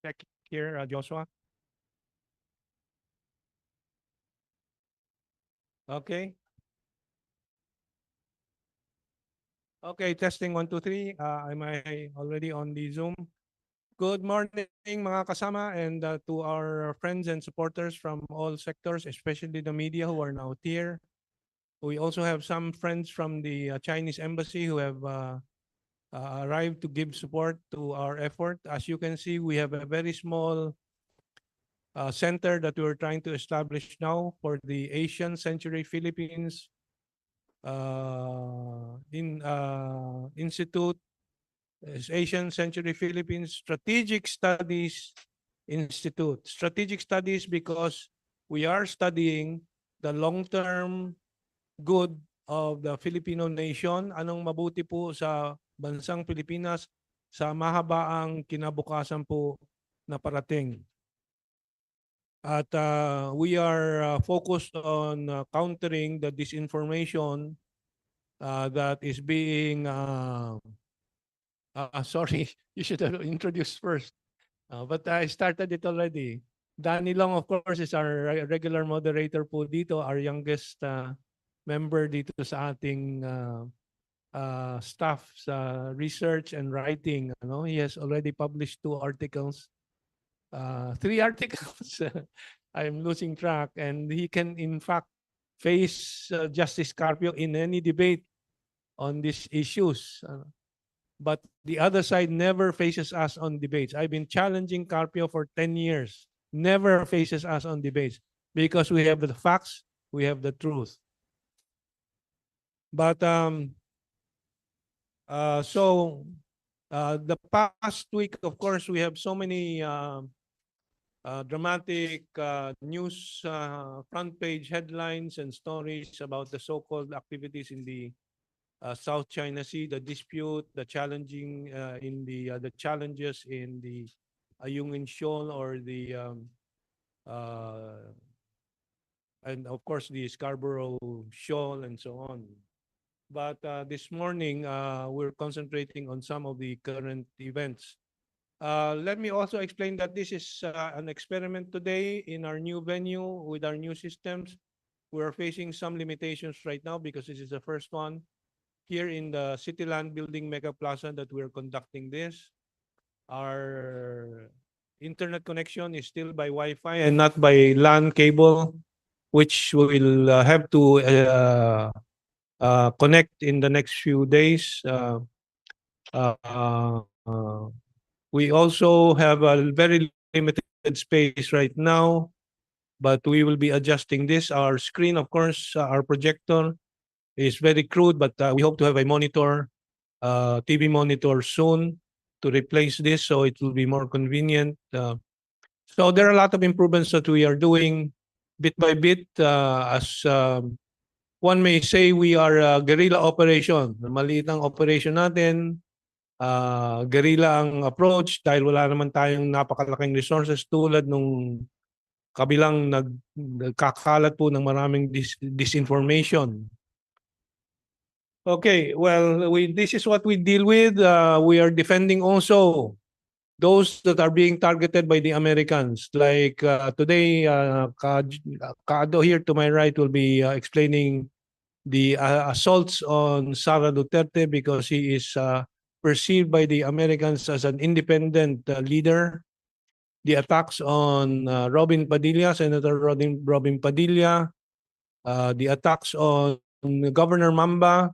check here, Joshua. Okay. Okay, testing 1, 2, 3. Am I already on the Zoom? Good morning, mga kasama, and to our friends and supporters from all sectors, especially the media who are now here. We also have some friends from the Chinese embassy who have arrived to give support to our effort. As you can see, we have a very small center that we're trying to establish now for the Asian Century Philippines Institute, Asian Century Philippines Strategic Studies Institute. Strategic studies because we are studying the long-term good of the Filipino nation. Anong mabuti po sa bansang Pilipinas sa mahabaang kinabukasan po na parating. At we are focused on countering the disinformation that is being sorry, you should have introduced first. But I started it already. Danny Long, of course, is our regular moderator po dito, our youngest member dito sa ating staff sa research and writing. He has already published 2 articles, 3 articles. I'm losing track. And he can, in fact, face Justice Carpio in any debate on these issues. But the other side never faces us on debates. I've been challenging Carpio for 10 years. Never faces us on debates because we have the facts, we have the truth. But the past week, of course, we have so many dramatic news front page headlines and stories about the so-called activities in the South China Sea, the dispute, the challenging the challenges in the Ayungin Shoal or the and of course the Scarborough Shoal and so on. But this morning we're concentrating on some of the current events. Let me also explain that this is an experiment today in our new venue with our new systems. We're facing some limitations right now because this is the first one here in the Cityland Building Mega Plaza that we're conducting this. Our internet connection is still by Wi-Fi and not by LAN cable, which will have to connect in the next few days. We also have a very limited space right now, but we will be adjusting this. Our screen, of course, our projector is very crude, but we hope to have a monitor, TV monitor soon to replace this, so it will be more convenient. So there are a lot of improvements that we are doing bit by bit. As one may say, we are a guerrilla operation. Maliit ang operation natin. Guerrilla ang approach dahil wala naman tayong napakalaking resources tulad nung kabilang nagkakalat po ng maraming disinformation. Okay, well, this is what we deal with. We are defending also those that are being targeted by the Americans. Like today, Kado here to my right will be explaining the assaults on Sara Duterte because he is perceived by the Americans as an independent leader. The attacks on Robin Padilla, Senator Robin Padilla, the attacks on Governor Mamba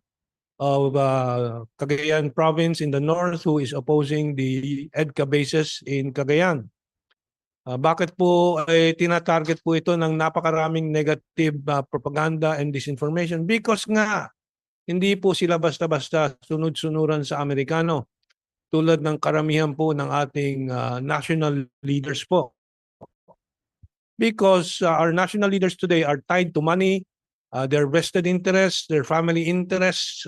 of Cagayan province in the north who is opposing the EDCA bases in Cagayan. Bakit po tinatarget po ito ng napakaraming negative propaganda and disinformation? Because nga, hindi po sila basta-basta sunod-sunuran sa Amerikano tulad ng karamihan po ng ating national leaders po. Because our national leaders today are tied to money, their vested interests, their family interests,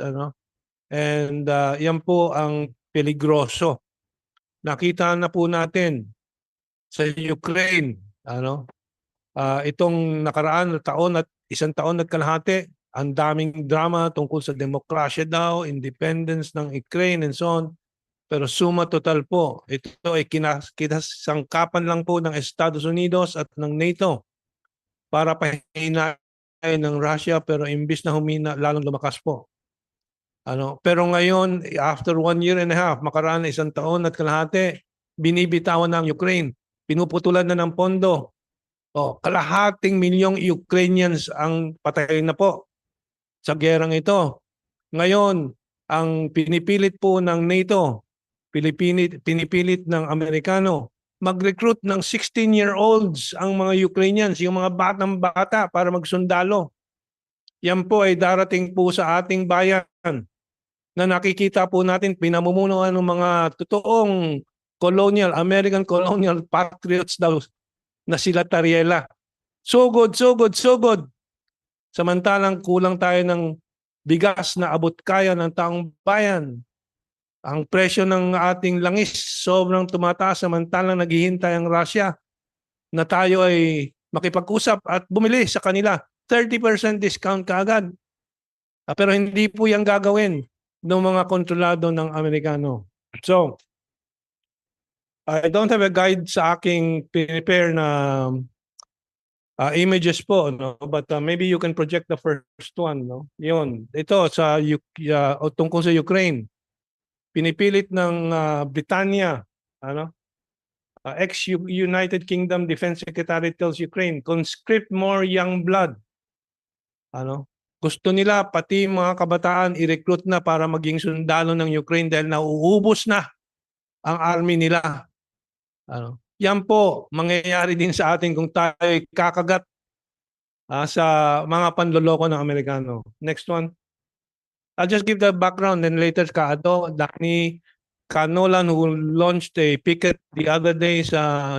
and yan po ang peligroso. Nakita na po natin sa Ukraine, itong nakaraan na taon at isang taon at kalahati, ang daming drama tungkol sa demokrasya daw, independence ng Ukraine and so on. Pero suma total po, ito ay kinasangkapan lang po ng Estados Unidos at ng NATO para pahinain ng Russia, pero imbis na humina, lalong lumakas po. Pero ngayon, after 1 year and a half, makaraan na 1 taon at kalahati, binibitawan na ang Ukraine. Pinuputulan na ng pondo. Kalahating milyong Ukrainians ang patay na po sa gerang ito. Ngayon, ang pinipilit po ng NATO, pinipilit ng Amerikano, mag-recruit ng 16-year-olds ang mga Ukrainians, yung mga batang bata para magsundalo. Yan po ay darating po sa ating bayan na nakikita po natin pinamumunuan ng mga totoong American colonial patriots daw na sila Tariela. Sugod. Samantalang kulang tayo ng bigas na abot kaya ng taong bayan. Ang presyo ng ating langis sobrang tumataas samantalang naghihintay ang Russia na tayo ay makipag-usap at bumili sa kanila. 30% discount kaagad. Pero hindi po yan gagawin ng mga kontrolado ng Amerikano. So, I don't have a guide sa aking prepare na images po, no? But maybe you can project the first one, no? Yun. Ito sa tungkol sa Ukraine. Pinipilit ng Britannia, ex-United Kingdom Defense Secretary tells Ukraine, conscript more young blood. Gusto nila pati mga kabataan i-recruit na para maging sundalo ng Ukraine dahil nauubos na ang army nila. Yan po, mangyayari din sa atin kung tayo kakagat sa mga panloloko ng Amerikano. Next one. I'll just give the background and later Danny Canolan, who launched a picket the other day sa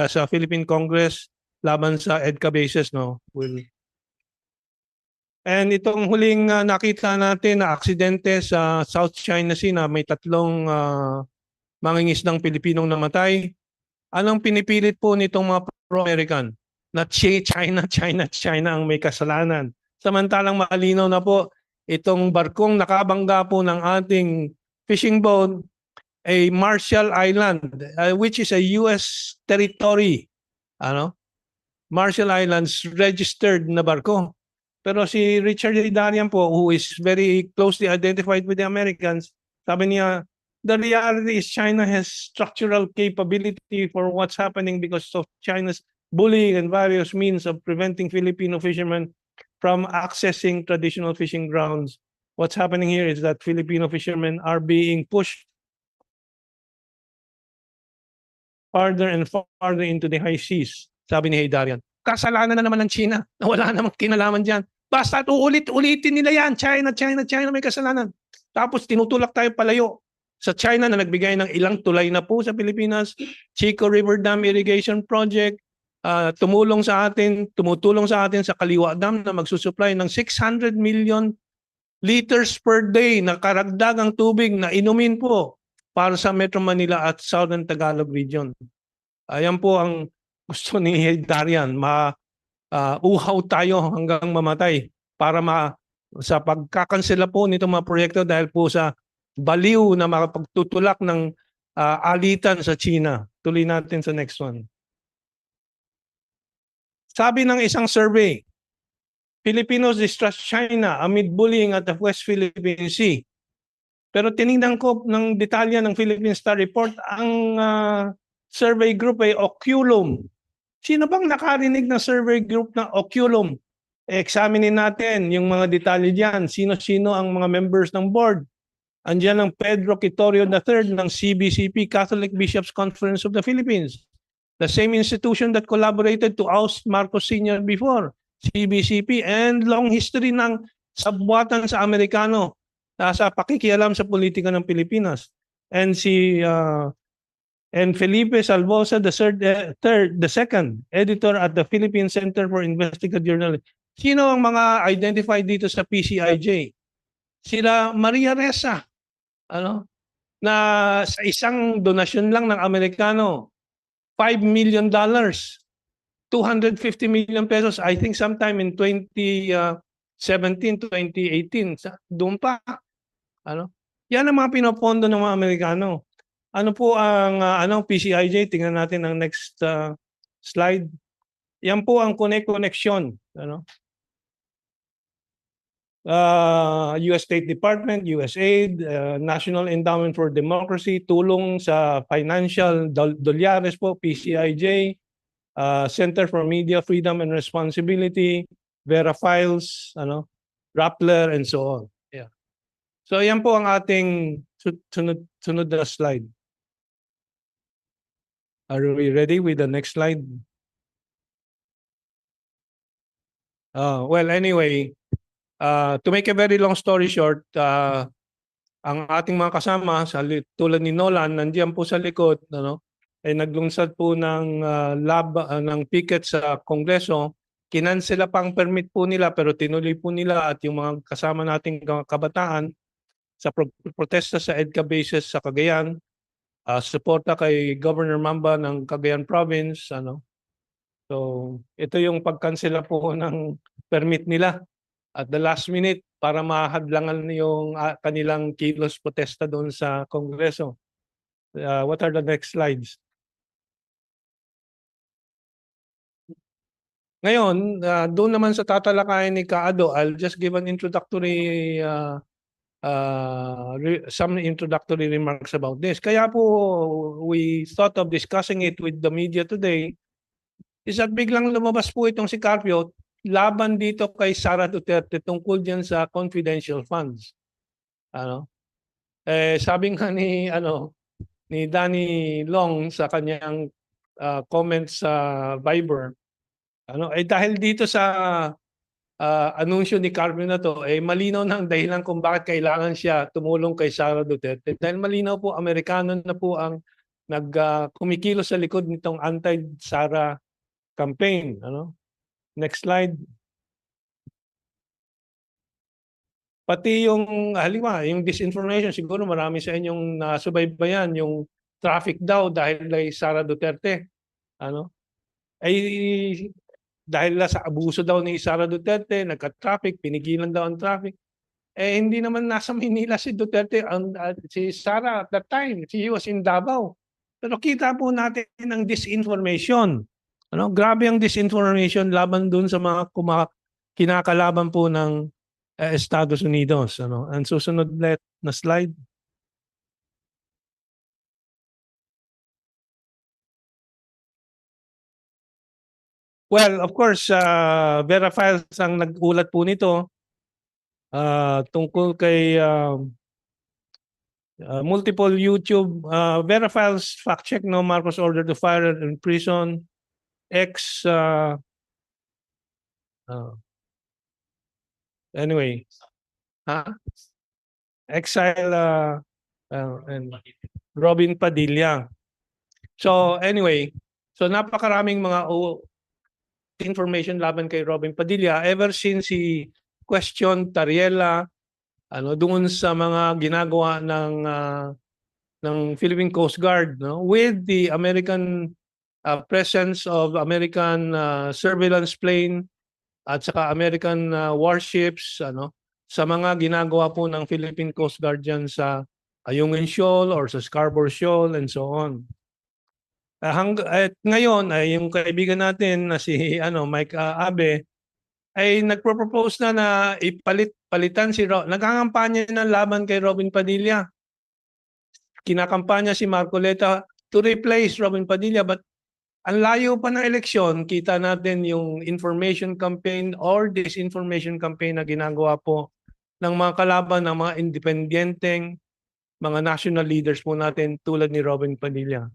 sa Philippine Congress laban sa EDCA bases, no? And itong huling nakita natin na aksidente sa South China Sea na may 3 mangingisdang Pilipinong namatay. Anong pinipilit po nitong mga pro-American? Na China ang may kasalanan. Samantalang malinaw na po itong barkong nakabangga po ng ating fishing boat, a Marshall Island, which is a US territory. Marshall Islands registered na barko. Pero si Richard Hidarian po, who is very closely identified with the Americans, sabi niya, the reality is China has structural capability for what's happening because of China's bullying and various means of preventing Filipino fishermen from accessing traditional fishing grounds. What's happening here is that Filipino fishermen are being pushed farther and farther into the high seas, sabi ni Hidarian. Kasalanan na naman ng China na wala namang kinalaman dyan. Basta ulitin nila yan. China may kasalanan. Tapos tinutulak tayo palayo sa China na nagbigay ng ilang tulay na po sa Pilipinas. Chico River Dam Irrigation Project, tumutulong sa atin sa Kaliwa Dam na magsusupply ng 600 million liters per day na karagdagang tubig na inumin po para sa Metro Manila at Southern Tagalog region. Ayan po ang gusto ni Darian, uhaw tayo hanggang mamatay para sa pagkakansela po nitong mga proyekto dahil po sa baliw na makapagtutulak ng alitan sa China. Tuloy natin sa next one. Sabi ng isang survey, Filipinos distrust China amid bullying at the West Philippine Sea. Pero tinignan ko ng detalya ng Philippine Star Report, ang survey group ay Oculum. Sino bang nakarinig ng survey group na Oculum? Examinin natin yung mga detalye diyan. Sino-sino ang mga members ng board? Andiyan ang Pedro Quitorio III ng CBCP, Catholic Bishops Conference of the Philippines. The same institution that collaborated to oust Marcos Sr. before, CBCP, and long history ng sabwatan sa Amerikano sa pakikialam sa politika ng Pilipinas. And Felipe Salvosa the second editor at the Philippine Center for Investigative Journalism. Sino ang mga identified dito sa PCIJ? Sila Maria Ressa, na sa isang donasyon lang ng Amerikano, $5 million, 250 million pesos, I think sometime in 2017, 2018, doon pa. Yan ang mga pinopondo ng mga Amerikano. Ano po ang PCIJ? Tingnan natin ang next slide. Yan po ang connection, ano? US State Department, USAID, National Endowment for Democracy, tulong sa financial dolyares po, PCIJ, Center for Media Freedom and Responsibility, Vera Files, ano, Rappler, and so on. Yeah. So yan po ang ating sunod na slide. Are we ready with the next slide? Well, anyway, to make a very long story short, ang ating mga kasama, tulad ni Nolan, nandiyan po sa likod, ano, ay naglunsad po ng ng picket sa Kongreso. Kinansela pa ang permit po nila pero tinuloy po nila at yung mga kasama nating kabataan sa protesta sa EDCA bases sa Cagayan, suporta kay Governor Mamba ng Cagayan Province, ano. So, ito yung pagkansela po ng permit nila at the last minute para mahadlangan yung kanilang kilos protesta doon sa Kongreso. What are the next slides? Ngayon, doon naman sa tatalakayan ni Kaado, I'll just give an introductory some introductory remarks about this. Kaya po we thought of discussing it with the media today is that biglang lumabas po itong si Carpio laban dito kay Sara Duterte tungkol diyan sa confidential funds. Ano? Sabi nga ni Danny Long sa kanyang comments sa Viber, dahil dito sa anunsyo ni Carpio na to, malinaw na ang dahilan kung bakit kailangan siya tumulong kay Sara Duterte. Dahil malinaw po, Amerikano na po ang kumikilos sa likod nitong anti-Sara campaign. Ano? Next slide. Pati yung halimbawa, yung disinformation, siguro marami sa inyong nasubaybayan, yung traffic daw dahil kay Sara Duterte. Ano? Dahil sa abuso daw ni Sara Duterte, nagka-traffic, pinigilan daw ang traffic. Hindi naman nasa Manila si Duterte, si Sara at that time, she was in Davao. Pero kita po natin ang disinformation. Grabe ang disinformation laban dun sa mga kinakalaban po ng Estados Unidos. Ang susunod na slide. Well, of course, Vera Files ang nag-ulat po nito tungkol kay multiple YouTube. Vera Files fact-check, no, Marcos ordered to fire in prison. Anyway, exile and Robin Padilla. So anyway, so napakaraming mga information laban kay Robin Padilla ever since he questioned Tariela doon sa mga ginagawa ng Philippine Coast Guard, no, with the American presence of American surveillance plane at saka American warships sa mga ginagawa po ng Philippine Coast Guard dyan sa Ayungin Shoal or sa Scarborough Shoal and so on. At ngayon ay yung kaibigan natin na si Mike Abe ay nagpro-propose na palitan si nagkakampanya ng laban kay Robin Padilla. Kinakampanya si Marcoleta to replace Robin Padilla, but ang layo pa ng eleksyon, kita natin yung information campaign or disinformation campaign na ginagawa po ng mga kalaban ng mga independenteng mga national leaders po natin tulad ni Robin Padilla.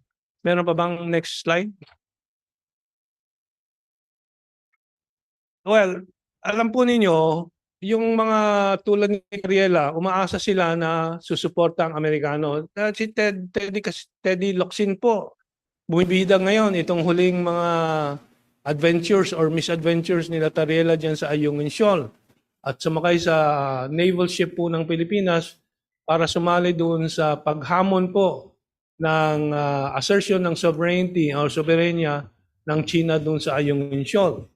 Meron pa bang next slide? Well, alam po ninyo, yung mga tulad ni Ariela, umaasa sila na susuporta ang Amerikano. Si Teddy Locsin po, bumibida ngayon itong huling mga adventures or misadventures nila Tariela dyan sa Ayungin Shoal at sumakay sa naval ship po ng Pilipinas para sumali doon sa paghamon po ng assertion ng sovereignty or soberanya ng China doon sa Ayungin Shoal.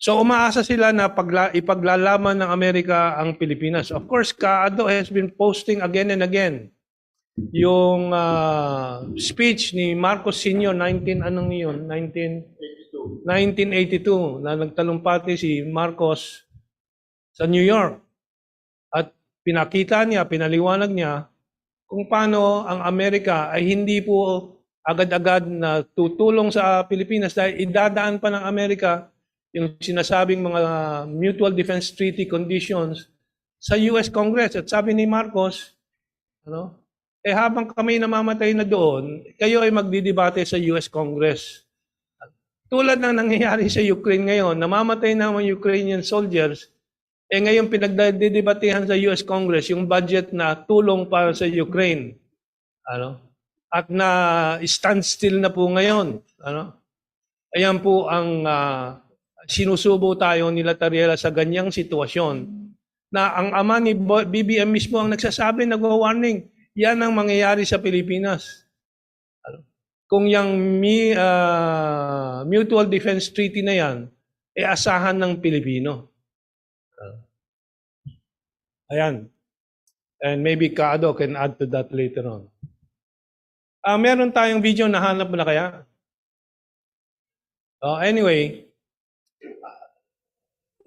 So umaasa sila na ipaglalaman ng Amerika ang Pilipinas. Of course, Kaado has been posting again and again yung speech ni Marcos Sr. 1982 na nagtalumpati si Marcos sa New York at pinakita niya, pinaliwanag niya kung paano ang Amerika ay hindi po agad-agad na tutulong sa Pilipinas dahil idadaan pa ng Amerika yung sinasabing mga mutual defense treaty conditions sa US Congress. At sabi ni Marcos, habang kami namamatay na doon, kayo ay magdidebate sa US Congress. Tulad ng nangyayari sa Ukraine ngayon, namamatay na mga Ukrainian soldiers, ngayon pinagdidebatehan sa US Congress yung budget na tulong para sa Ukraine. At na standstill na po ngayon. Ayan po ang sinusubo tayo nila Tariela sa ganyang sitwasyon na ang ama ni BBM mismo ang nagsasabi, nagwa-warning, yan ang mangyayari sa Pilipinas. Kung yung mutual defense treaty na yan, asahan ng Pilipino. Ayan. And maybe Kaado can add to that later on. Meron tayong video, nahanap mo na kaya? Anyway,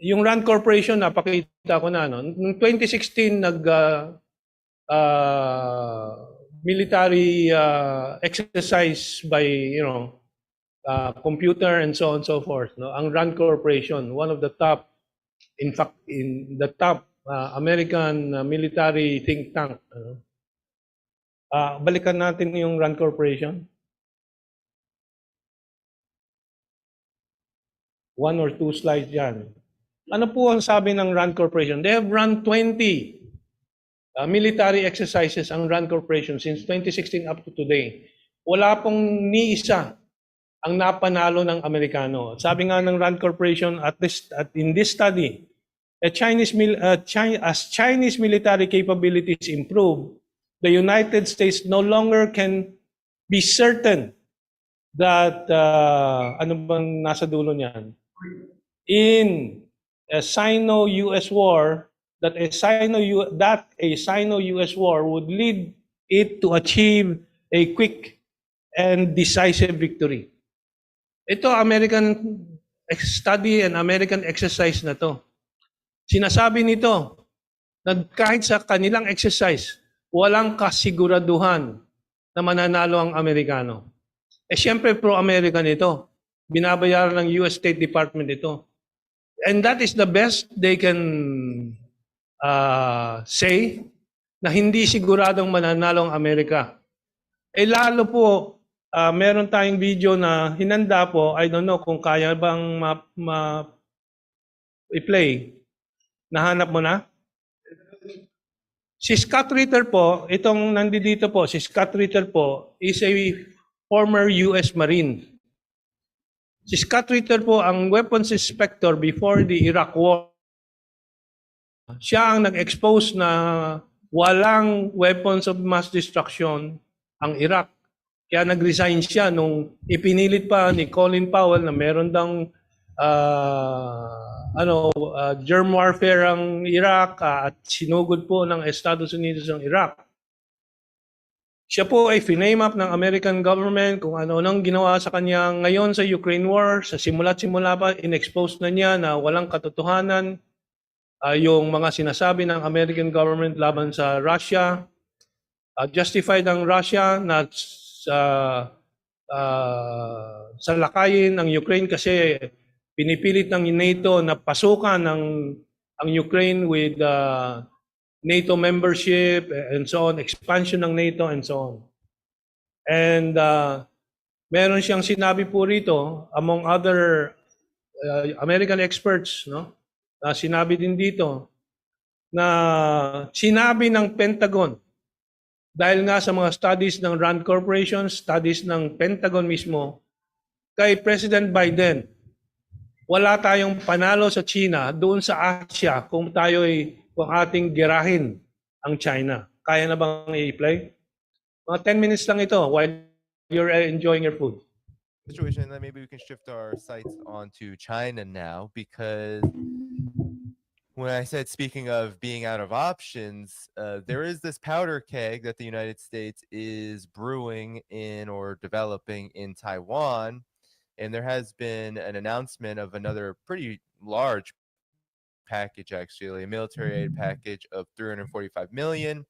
yung RAND Corporation, napakita ko na. Noong 2016, military exercise by, computer and so on and so forth. Ang RAND Corporation, one of the top, in fact, in the top American military think tank. Balikan natin yung RAND Corporation. 1 or 2 slides yan. Ano po ang sabi ng RAND Corporation? They have run 20 military exercises ang RAND Corporation since 2016 up to today. Wala pong ni isa ang napanalo ng Amerikano. Sabi nga ng RAND Corporation in this study, as Chinese military capabilities improve, the United States no longer can be certain that ano bang nasa dulo niyan? In a Sino-US war, that a Sino-US war would lead it to achieve a quick and decisive victory. Ito American study and American exercise na to. Sinasabi nito na kahit sa kanilang exercise, walang kasiguraduhan na mananalo ang Amerikano. Siyempre pro-American ito. Binabayaran ng US State Department ito. And that is the best they can say na hindi siguradong mananalo ang Amerika. Lalo po, meron tayong video na hinanda po, I don't know kung kaya bang i-play. Nahanap mo na? Si Scott Ritter po, itong nandito po, si Scott Ritter po is a former US Marine. Si Scott Ritter po ang weapons inspector before the Iraq War. Siya ang nag-expose na walang weapons of mass destruction ang Iraq. Kaya nag-resign siya nung ipinilit pa ni Colin Powell na meron dang germ warfare ang Iraq at sinugod po ng Estados Unidos ang Iraq. Siya po ay finame up ng American government kung ano-anong ginawa sa kanya ngayon sa Ukraine War. Sa simula't-simula pa, in-expose na niya na walang katotohanan yung mga sinasabi ng American government laban sa Russia. Justified ang Russia na sa lakayin ng Ukraine kasi pinipilit ng NATO na pasukan ang Ukraine with NATO membership and so on, expansion ng NATO and so on. And meron siyang sinabi po rito, among other American experts, sinabi din dito na sinabi ng Pentagon, dahil nga sa mga studies ng RAND Corporation, studies ng Pentagon mismo, kay President Biden, wala tayong panalo sa China doon sa Asia kung kung ating gerahin ang China. Kaya na bang i-play? Mga 10 minutes lang ito while you're enjoying your food. Situation that maybe we can shift our sights onto China now, because when I said, speaking of being out of options, there is this powder keg that the United States is brewing in or developing in Taiwan. And there has been an announcement of another pretty large package, actually, a military aid package of $345 million.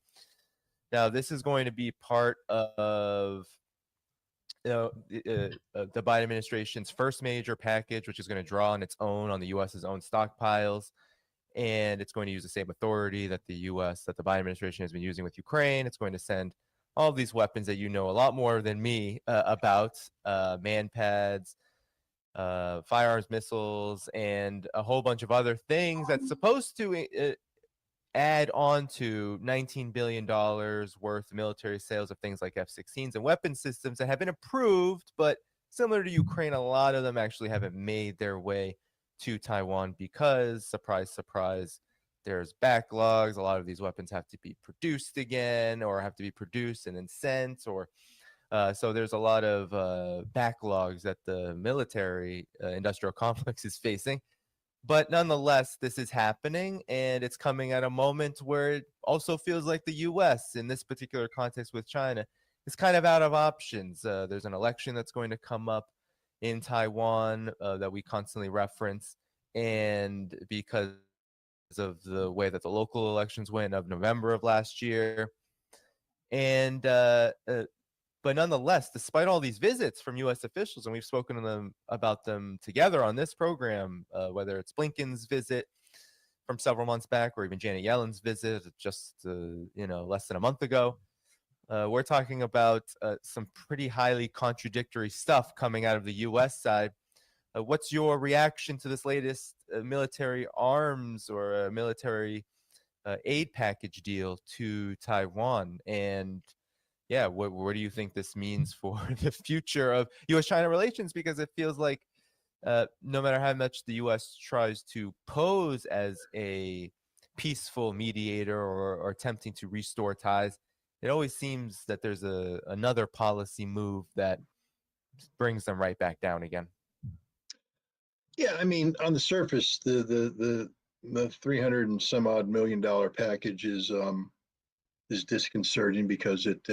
Now, this is going to be part of the Biden administration's first major package, which is going to draw on its own, on the U.S.'s own stockpiles. And it's going to use the same authority that the Biden administration has been using with Ukraine. It's going to send all of these weapons that you know a lot more than me about, manpads, firearms, missiles, and a whole bunch of other things that's supposed to add on to $19 billion worth of military sales of things like F-16s and weapon systems that have been approved, but similar to Ukraine, a lot of them actually haven't made their way to Taiwan because, surprise, surprise, there's backlogs. A lot of these weapons have to be produced again, or have to be produced and then sent, or so there's a lot of backlogs that the military industrial complex is facing. But nonetheless, this is happening, and it's coming at a moment where it also feels like the U.S., in this particular context with China, is kind of out of options. There's an election that's going to come up in Taiwan that we constantly reference, and because of the way that the local elections went of November of last year. And but nonetheless, despite all these visits from U.S. officials, and we've spoken to them about them together on this program, whether it's Blinken's visit from several months back, or even Janet Yellen's visit just less than a month ago, we're talking about some pretty highly contradictory stuff coming out of the U.S. side. What's your reaction to this latest military arms or military aid package deal to Taiwan? And yeah, what do you think this means for the future of U.S.-China relations? Because it feels like no matter how much the U.S. tries to pose as a peaceful mediator or attempting to restore ties, it always seems that there's another policy move that brings them right back down again. Yeah, I mean, on the surface, the $300 and some odd million package is disconcerting because it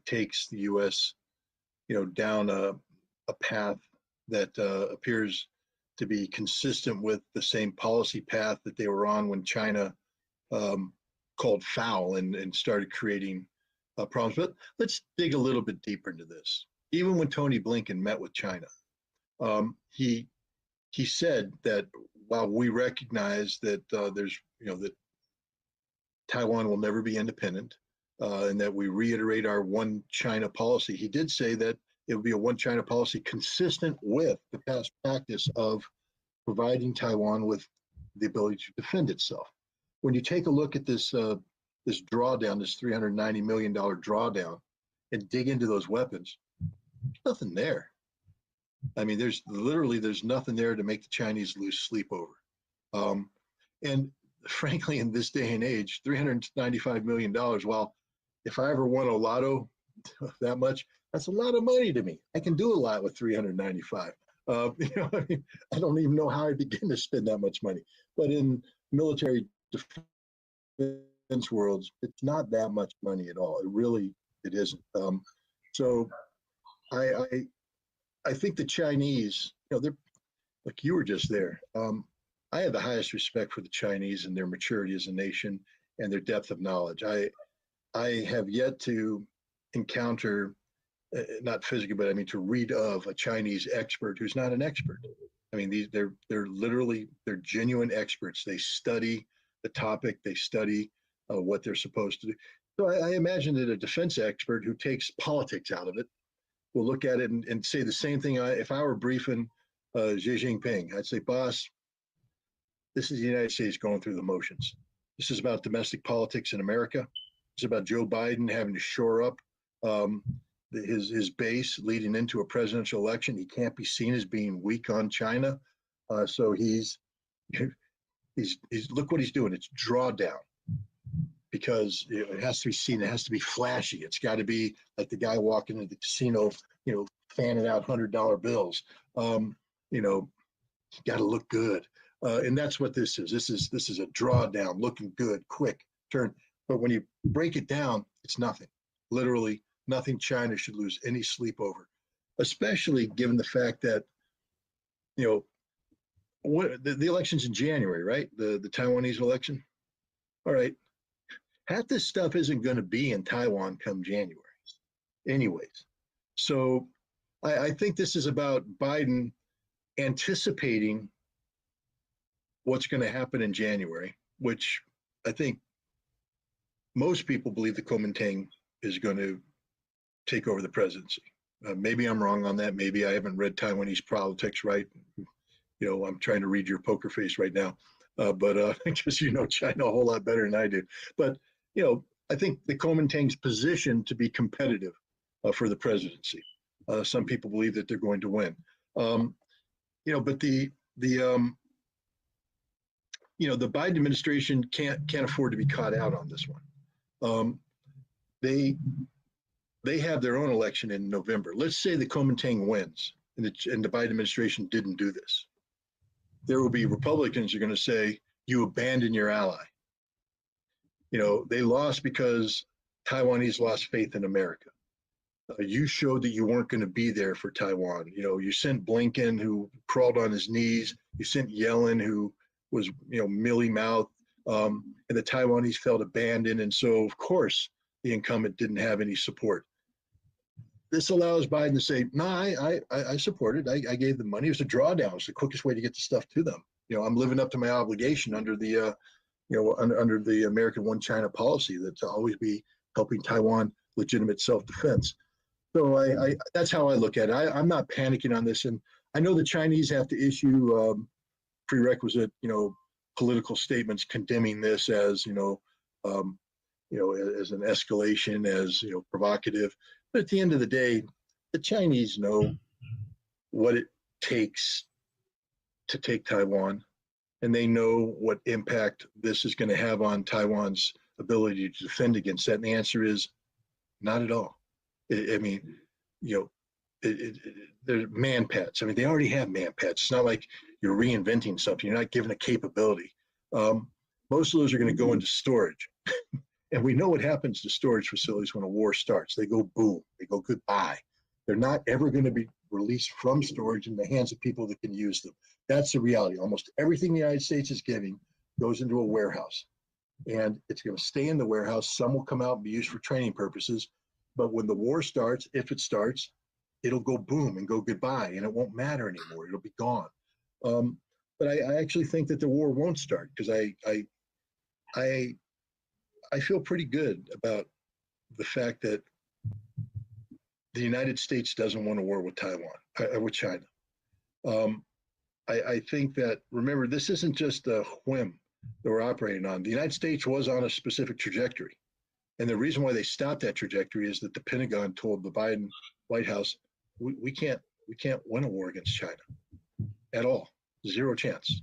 takes the U.S. down a path that appears to be consistent with the same policy path that they were on when China called foul and started creating problems. But let's dig a little bit deeper into this. Even when Tony Blinken met with China, he said that while we recognize that that Taiwan will never be independent, and that we reiterate our one China policy, he did say that it would be a one China policy consistent with the past practice of providing Taiwan with the ability to defend itself. When you take a look at this drawdown, this $390 million drawdown, and dig into those weapons, there's nothing there. I mean, there's nothing there to make the Chinese lose sleep over. And frankly, in this day and age, $395 million, well, if I ever won a lotto that much, that's a lot of money to me. I can do a lot with 395. I mean, I don't even know how I begin to spend that much money. But in military defense worlds, it's not that much money at all. It isn't. So I think the Chinese, they're like, you were just there. I have the highest respect for the Chinese and their maturity as a nation and their depth of knowledge. I have yet to encounter, not physically, but I mean to read of a Chinese expert who's not an expert. I mean, they're genuine experts. They study the topic. They study what they're supposed to do. So I imagine that a defense expert who takes politics out of it will look at it and say the same thing. If I were briefing Xi Jinping, I'd say, boss, this is the United States going through the motions. This is about domestic politics in America. It's about Joe Biden having to shore up his base leading into a presidential election. He can't be seen as being weak on China. So he's look what he's doing. It's drawdown, because it has to be seen. It has to be flashy. It's got to be like the guy walking into the casino, fanning out $100 bills. You got to look good. And that's what this is. This is a drawdown, looking good, quick turn. But when you break it down, it's nothing. Literally nothing China should lose any sleep over, especially given the fact that, what the election's in January, right? The Taiwanese election. All right. Half this stuff isn't going to be in Taiwan come January anyways. So I think this is about Biden anticipating what's going to happen in January, which I think most people believe the Kuomintang is going to take over the presidency. Maybe I'm wrong on that. Maybe I haven't read Taiwanese politics right. I'm trying to read your poker face right now, but because you know China a whole lot better than I do. But I think the Kuomintang's positioned to be competitive for the presidency. Some people believe that they're going to win. But the Biden administration can't afford to be caught out on this one. They have their own election in November. Let's say the Kuomintang wins, and the Biden administration didn't do this. There will be Republicans who are going to say, you abandon your ally. They lost because Taiwanese lost faith in America. You showed that you weren't going to be there for Taiwan. You sent Blinken, who crawled on his knees. You sent Yellen, who was, mealy-mouthed. And the Taiwanese felt abandoned. And so, of course, the incumbent didn't have any support. This allows Biden to say, no, I supported. I gave them money. It was a drawdown. It's the quickest way to get the stuff to them. I'm living up to my obligation under the, under the American One China policy, that to always be helping Taiwan legitimate self-defense. So that's how I look at it. I'm not panicking on this. And I know the Chinese have to issue prerequisite, political statements condemning this as, as an escalation, as, provocative. But at the end of the day, the Chinese know what it takes to take Taiwan, and they know what impact this is going to have on Taiwan's ability to defend against that. And the answer is not at all. They're man-pats. They already have man-pats. It's not like you're reinventing something. You're not giving a capability. Most of those are going to go into storage. And we know what happens to storage facilities when a war starts. They go boom. They go goodbye. They're not ever going to be released from storage in the hands of people that can use them. That's the reality. Almost everything the United States is giving goes into a warehouse. And it's going to stay in the warehouse. Some will come out and be used for training purposes. But when the war starts, if it starts, it'll go boom and go goodbye, and it won't matter anymore. It'll be gone. But I actually think that the war won't start, because I feel pretty good about the fact that the United States doesn't want a war with with China. I think that, remember, this isn't just a whim that we're operating on. The United States was on a specific trajectory. And the reason why they stopped that trajectory is that the Pentagon told the Biden White House, we can't win a war against China at all. Zero chance.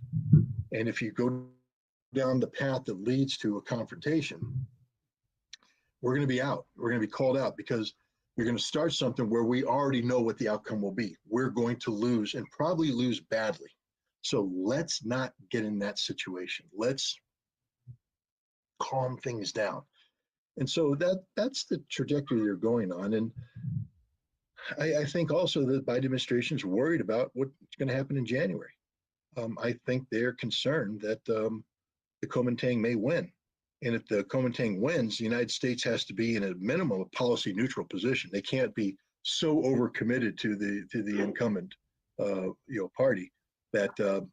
And if you go down the path that leads to a confrontation, we're going to be out. We're going to be called out, because you're going to start something where we already know what the outcome will be. We're going to lose, and probably lose badly. So let's not get in that situation. Let's calm things down. And so that's the trajectory they're going on. And I think also the Biden administration is worried about what's going to happen in January. I think they're concerned that the Kuomintang may win. And if the Kuomintang wins, the United States has to be in a minimum a policy neutral position. They can't be so overcommitted to the incumbent party that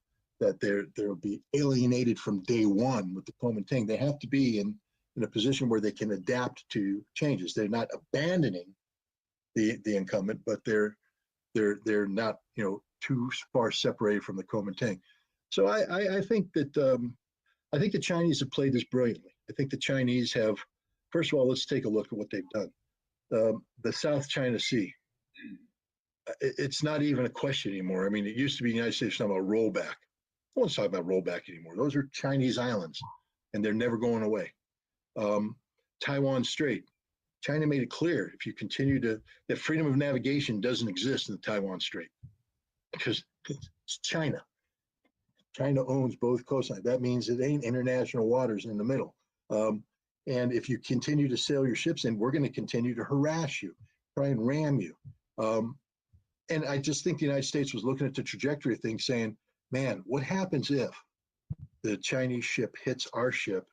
they'll be alienated from day one with the Kuomintang. They have to be in a position where they can adapt to changes. They're not abandoning the incumbent, but they're not too far separated from the Kuomintang. So I think that I think the Chinese have played this brilliantly. I think the Chinese have, first of all, let's take a look at what they've done. The South China Sea, it's not even a question anymore. It used to be the United States talking about rollback. No one's talking about rollback anymore. Those are Chinese islands, and they're never going away. Taiwan Strait, China made it clear, if you continue that freedom of navigation doesn't exist in the Taiwan Strait, because it's China. China owns both coastlines. That means it ain't international waters in the middle. And if you continue to sail your ships in, we're going to continue to harass you, try and ram you. And I just think the United States was looking at the trajectory of things saying, man, what happens if the Chinese ship hits our ship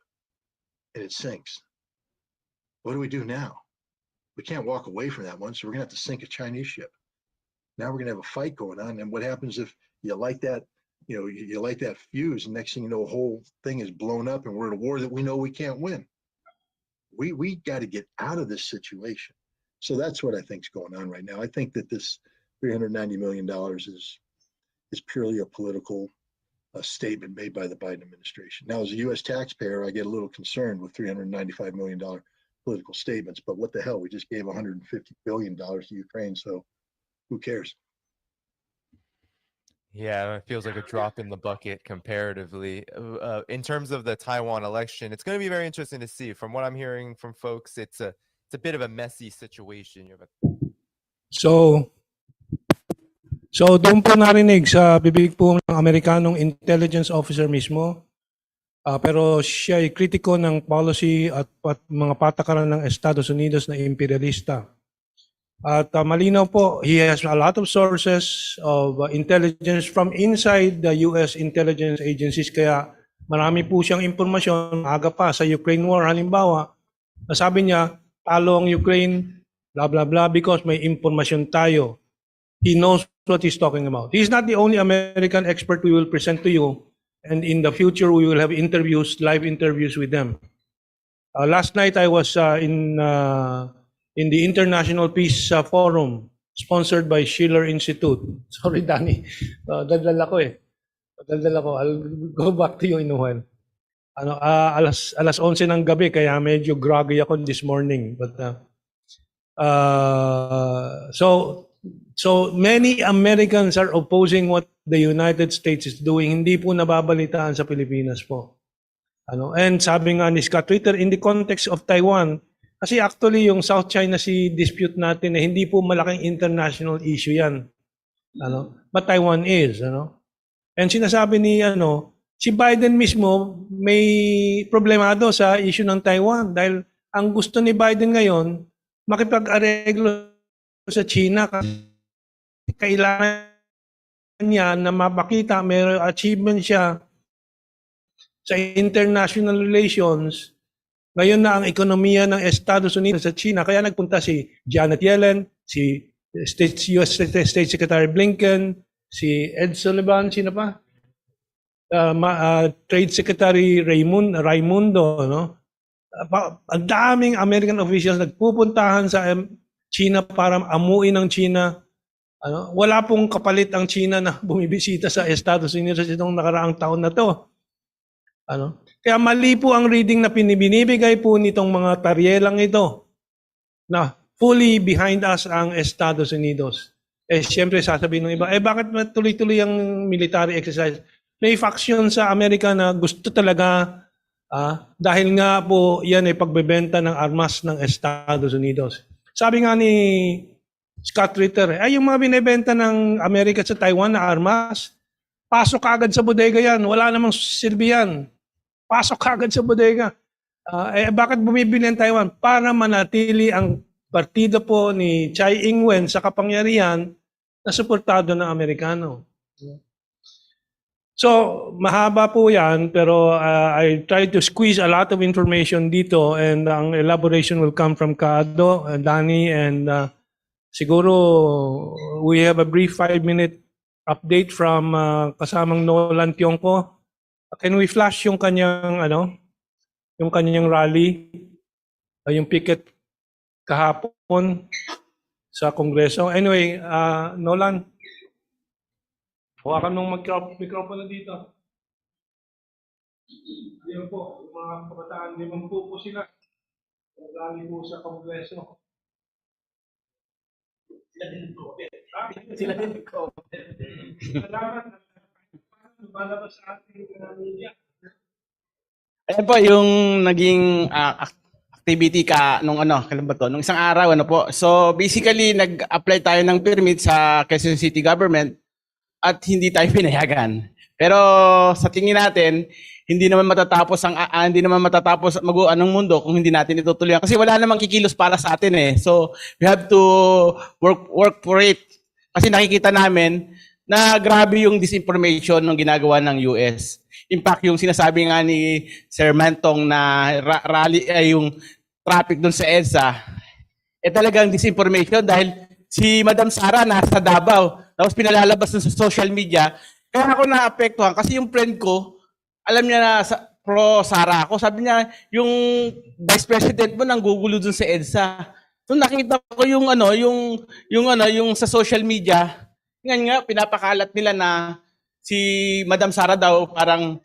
and it sinks? What do we do now? We can't walk away from that one, so we're going to have to sink a Chinese ship. Now we're going to have a fight going on. And what happens if you light that, you light that fuse, and next thing you know, the whole thing is blown up and we're in a war that we know we can't win. We got to get out of this situation. So that's what I think is going on right now. I think that this $390 million is purely a political statement made by the Biden administration. Now, as a U.S. taxpayer, I get a little concerned with $395 million political statements, but what the hell? We just gave $150 billion to Ukraine, so who cares? Yeah, it feels like a drop in the bucket comparatively. In terms of the Taiwan election, it's going to be very interesting to see. From what I'm hearing from folks, it's a bit of a messy situation. So doon po narinig sa bibig po ng Amerikanong intelligence officer mismo, pero siya ay kritiko ng policy at mga patakaran ng Estados Unidos na imperialista. At malinaw po, he has a lot of sources of intelligence from inside the US intelligence agencies, kaya marami po siyang impormasyon aga pa sa Ukraine war. Halimbawa, nasabi niya, talo ang Ukraine, blah blah blah, because may impormasyon tayo. He knows what he's talking about. He's not the only American expert we will present to you, and in the future we will have interviews, live interviews with them. Last night I was in the International Peace Forum sponsored by Schiller Institute. Sorry, Danny. Daldal ako eh. Daldal ako. I'll go back to you in a while. Alas 11 ng gabi, kaya medyo groggy ako this morning. But so many Americans are opposing what the United States is doing. Hindi po nababalitaan sa Pilipinas po. And sabi nga ni Scott Ritter, in the context of Taiwan, kasi actually yung South China Sea dispute natin, hindi po malaking international issue yan. But Taiwan is. And sinasabi ni si Biden mismo may problemado sa issue ng Taiwan dahil ang gusto ni Biden ngayon makipag-areglo sa China kasi kailangan niya na mapakita may achievement siya sa international relations. Ngayon na ang ekonomiya ng Estados Unidos sa China, kaya nagpunta si Janet Yellen, si US State Secretary Blinken, si Ed Sullivan, sino pa? Trade Secretary Raimundo, ang daming American officials nagpupuntahan sa China para amuin ng China. Wala pong kapalit ang China na bumibisita sa Estados Unidos itong nakaraang taon na to. Kaya mali po ang reading na binibigay po nitong mga taryelang ito na fully behind us ang Estados Unidos. Siyempre sasabihin ng iba, bakit tuloy-tuloy ang military exercise? May faction sa Amerika na gusto talaga dahil nga po yan ay pagbebenta ng armas ng Estados Unidos. Sabi nga ni Scott Ritter, yung mga binibenta ng Amerika sa Taiwan na armas, pasok agad sa bodega yan, wala namang silbi yan. Pasok agad sa bodega. Bakit bumibili ang Taiwan? Para manatili ang partido po ni Tsai Ing-wen sa kapangyarihan na suportado ng Amerikano. So, mahaba po yan, pero I tried to squeeze a lot of information dito, and ang elaboration will come from Kado, Danny, and siguro we have a brief 5-minute update from kasamang Nolan Tiongco. Can we flash yung kanyang rally, yung picket kahapon sa Kongreso? Anyway, Nolan, hawakan mong mikropono dito. Yan po, mga kabataan, 5 po sila. Rally po sa Kongreso. Sila din po. Salamat. Lumalabas sa ating media. Ayan po yung naging activity kailan ba to? Nung isang araw po. So basically nag-apply tayo ng permit sa Quezon City government at hindi tayo pinayagan. Pero sa tingin natin, hindi naman matatapos anong mundo kung hindi natin itutuloy. Kasi wala namang kikilos para sa atin eh. So we have to work for it. Kasi nakikita namin na grabe yung disinformation ng ginagawa ng US. In fact, yung sinasabi nga ni Sir Mantong na rally ay yung traffic doon sa EDSA, talagang disinformation dahil si Madam Sara nasa Davao, tapos pinalalabas sa social media. Kaya ako naapektuhan kasi yung friend ko, alam niya na pro Sara ako. Sabi niya, yung vice president mo nanggugulo dun sa EDSA. So nakita ko yung yung sa social media, nga pinapakalat nila na si Madam Sara daw parang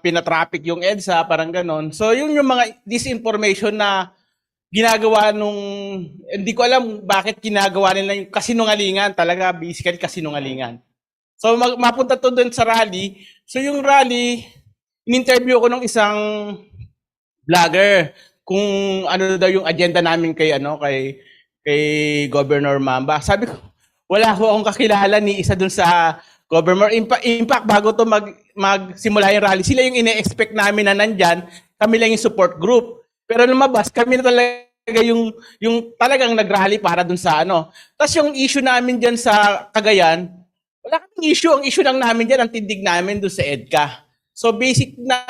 pinatraffic yung EDSA, parang ganon. So yun yung mga disinformation na ginagawa hindi ko alam bakit ginagawa nila yung kasinungalingan, talaga basically kasinungalingan. So mapunta to doon sa rally. So yung rally, in-interview ko ng isang vlogger kung ano daw yung agenda namin kay Governor Mamba. Sabi ko, wala ko akong kakilala ni isa doon sa governor. In fact, bago to magsimula yung rally, sila yung ine-expect namin na nandyan, kami lang yung support group. Pero lumabas, kami na talaga yung talagang nag-rally para doon sa Tapos yung issue namin dyan sa Cagayan, wala kaming issue. Ang issue lang namin dyan, ang tindig namin doon sa EDCA. So basic na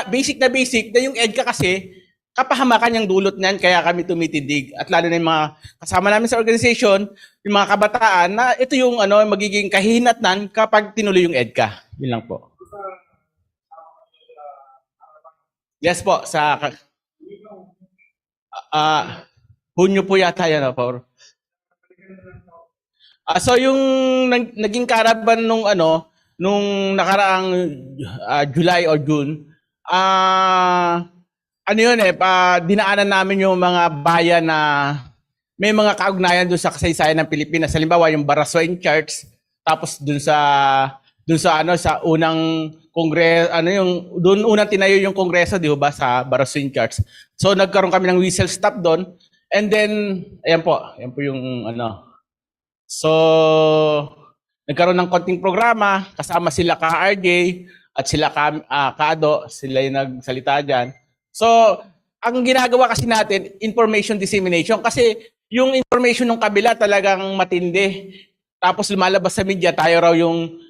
yung EDCA kasi, kapahamakan yung dulot niyan, kaya kami tumitindig. At lalo na yung mga kasama namin sa organization, yung mga kabataan, na ito yung magiging kahihinatnan kapag tinuloy yung EDCA. Yun lang po. Yes po, sa Hunyo po yata yan po. So yung naging caravan nung nakaraang July or June, dinaanan namin yung mga bayan na may mga kaugnayan doon sa kasaysayan ng Pilipinas. Halimbawa yung Baraswain Church, tapos doon sa unang kongreso, doon unang tinayo yung kongreso, di ba, sa Baraswain Church. So nagkaroon kami ng whistle stop doon. And then ayan po yung So nagkaroon ng konting programa, kasama sila ka-RJ at sila Kado, sila yung nagsalita diyan. So, ang ginagawa kasi natin, information dissemination. Kasi yung information ng kabila talagang matindi. Tapos lumalabas sa media, tayo raw yung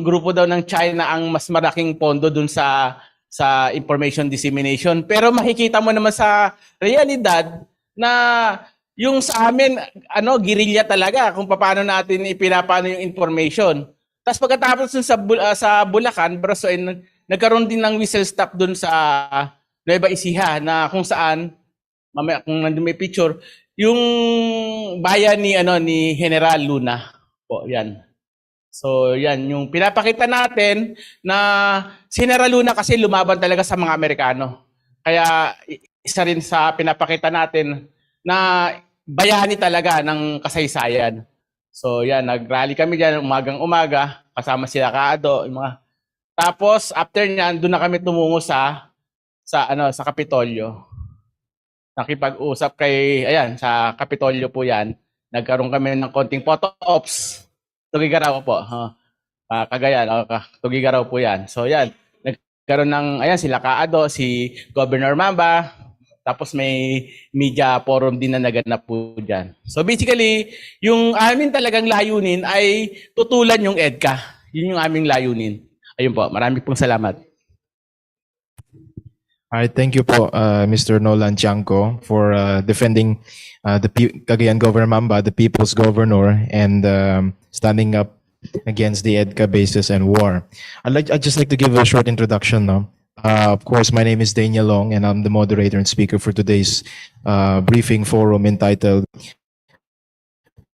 grupo daw ng China ang mas malaking pondo dun sa information dissemination. Pero makikita mo naman sa realidad na yung sa amin, guerrilla talaga kung paano natin ipinapano yung information. Tapos pagkatapos sa Bulacan, Brasoen, nagkaroon din ng whistle stop dun sa Nueva Ecija na kung saan, mamaya kung nandun may picture, yung bayan ni General Luna. Po, yan. So, yan. Yung pinapakita natin na si General Luna kasi lumaban talaga sa mga Amerikano. Kaya isa rin sa pinapakita natin na bayani talaga ng kasaysayan. So, yan. Nag-rally kami dyan umagang-umaga. Kasama sila Kaado, yung mga. Tapos after niyan, doon na kami tumungo sa Kapitolyo. Nakipag-usap sa Kapitolyo po 'yan. Nagkaroon kami ng konting photo ops. Tugigaraw po. Cagayan, Tugigaraw po 'yan. So 'yan, nagkaroon ng sila Kaado, si Governor Mamba, tapos may media forum din na naganap po diyan. So basically, yung amin talagang layunin ay tutulan yung EDCA. Yun yung aming layunin. Ayun po, marami pong salamat. All right, thank you po, Mr. Nolan Tiangco, for defending the Cagayan Governor Mamba, the people's governor, and standing up against the EDCA bases and war. I'd just like to give a short introduction now. Of course, my name is Daniel Long, and I'm the moderator and speaker for today's briefing forum entitled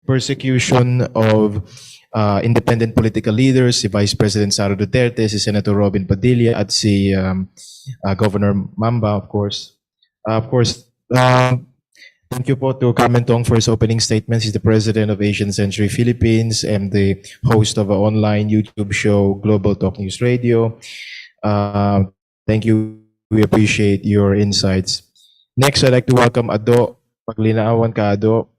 Persecution of Independent Political Leaders, si Vice President Sara Duterte, si Senator Robin Padilla, at si Governor Mamba, of course. Thank you po to Carmen Tong for his opening statements. He's the president of Asian Century Philippines and the host of an online YouTube show, Global Talk News Radio. Thank you. We appreciate your insights. Next, I'd like to welcome Ado. Paglinaawan ka, Ado.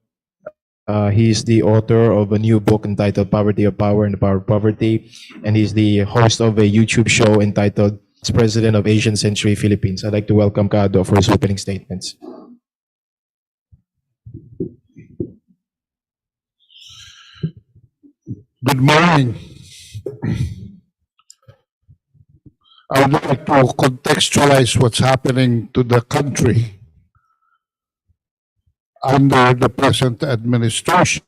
He's the author of a new book entitled Poverty of Power and the Power of Poverty, and he's the host of a YouTube show entitled President of Asian Century Philippines. I'd like to welcome Kado for his opening statements. Good morning. I would like to contextualize what's happening to the country under the present administration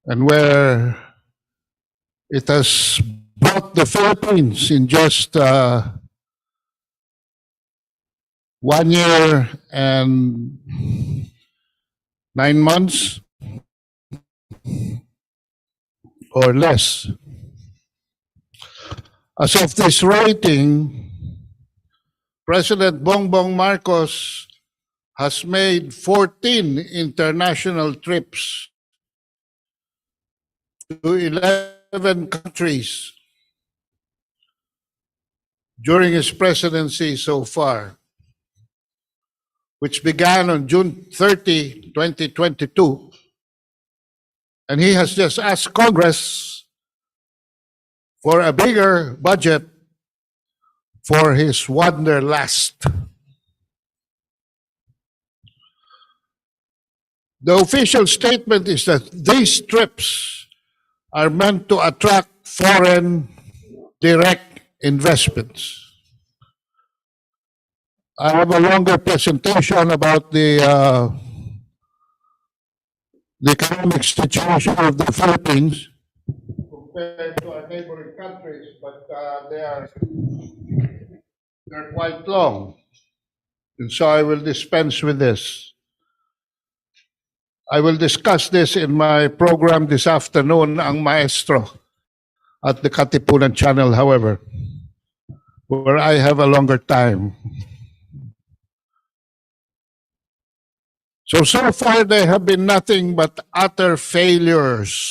and where it has brought the Philippines in just 1 year and 9 months or less. As of this writing, President Bongbong Marcos has made 14 international trips to 11 countries during his presidency so far, which began on June 30, 2022. And he has just asked Congress for a bigger budget for his wanderlust. The official statement is that these trips are meant to attract foreign direct investments. I have a longer presentation about the economic situation of the Philippines compared to our neighboring countries, but they're quite long. And so I will dispense with this. I will discuss this in my program this afternoon, Ang Maestro, at the Katipunan channel, however, where I have a longer time. So far they have been nothing but utter failures.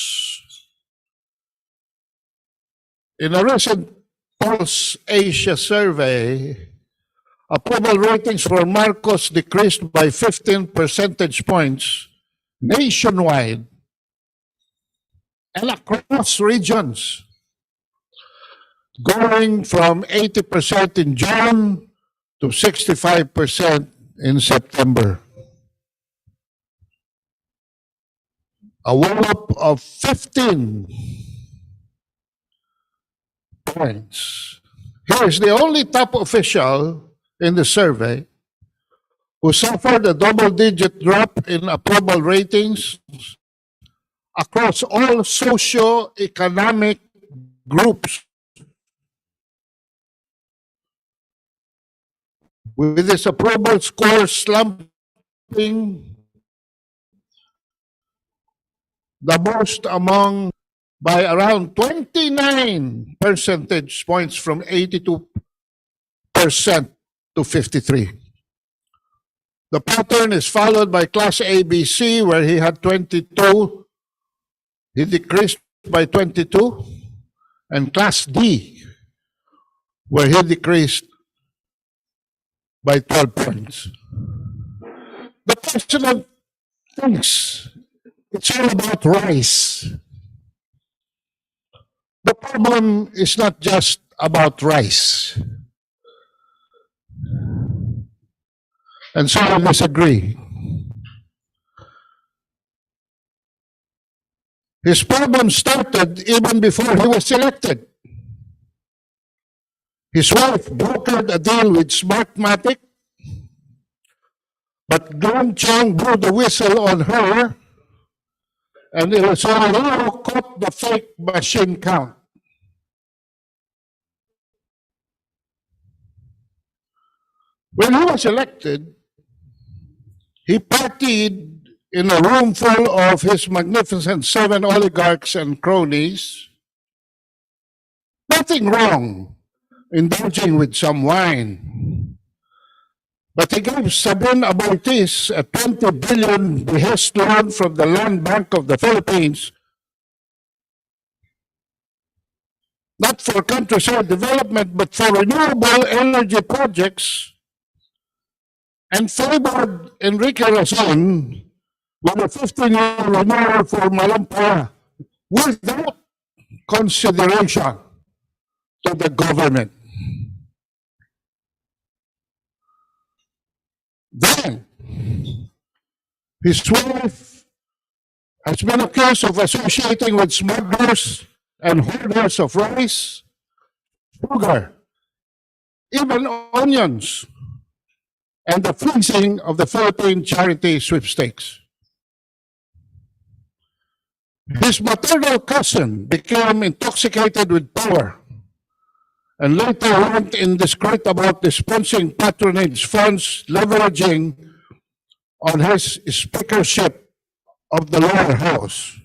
In a recent Pulse Asia survey, approval ratings for Marcos decreased by 15 percentage points nationwide and across regions, going from 80% in June to 65% in September. A wallop of 15 points. Here is the only top official in the survey who suffered a double-digit drop in approval ratings across all socio-economic groups, with his approval score slumping the most among by around 29 percentage points from 82% to 53%. The pattern is followed by Class ABC, where he had 22. He decreased by 22. And Class D, where he decreased by 12 points. The president thinks it's all about rice. The problem is not just about rice. And so I disagree. His problem started even before he was elected. His wife brokered a deal with Smartmatic, but Glenn Chong blew the whistle on her, and it was all who caught the fake machine count. When he was elected, he partied in a room full of his magnificent 7 oligarchs and cronies. Nothing wrong indulging with some wine. But he gave Sabin Abortis a 20 billion behest loan from the Land Bank of the Philippines, not for countryside development, but for renewable energy projects and favored Enrique Razon with a 15-year renewal for Malampaya without consideration to the government. Then, his wife has been accused of associating with smugglers and hoarders of rice, sugar, even onions, and the freezing of the Philippine charity sweepstakes. His maternal cousin became intoxicated with power and later went indiscreet about dispensing patronage funds, leveraging on his speakership of the lower house.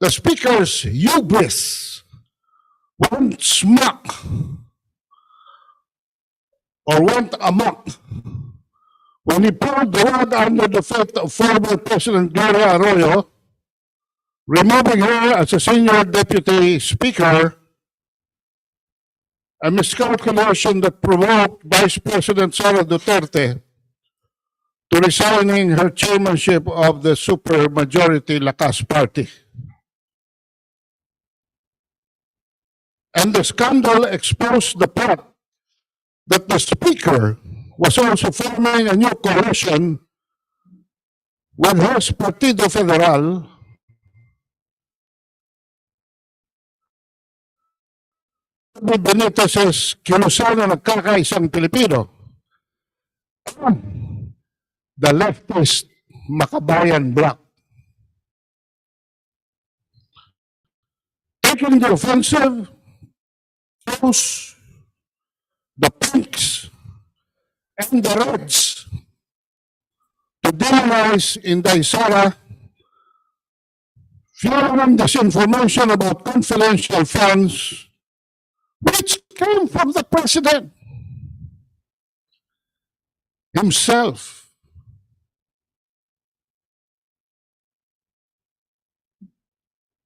The speaker's hubris went smack or went amok when he pulled the rug under the feet of former President Gloria Arroyo, removing her as a senior deputy speaker, a miscalculation that provoked Vice President Sara Duterte to resigning her chairmanship of the supermajority Lakas Party. And the scandal exposed the fact that the speaker was also forming a new coalition with his Partido Federal Benitez's Kilusano Nagkakaisang Pilipino, the leftist Makabayan Bloc. Taking the offensive, those, the pinks, and the reds to demonize Inday Sara, fueling disinformation about confidential funds which came from the president himself.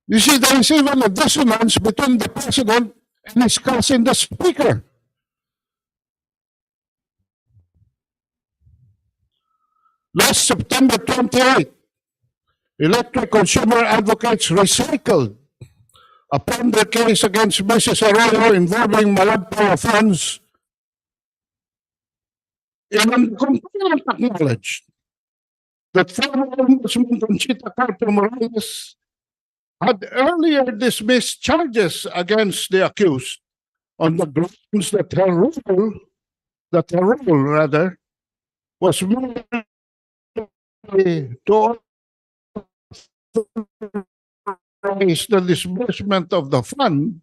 You see, there is even a dissonance between the president and his cousin, the speaker. Last September 28, electric consumer advocates recycled upon the case against Mrs. Arroyo involving Malampaya funds, even the complainant acknowledged that former Ombudsman Conchita Carter Morales had earlier dismissed charges against the accused on the grounds that her role was merely to authorize the disbursement of the fund,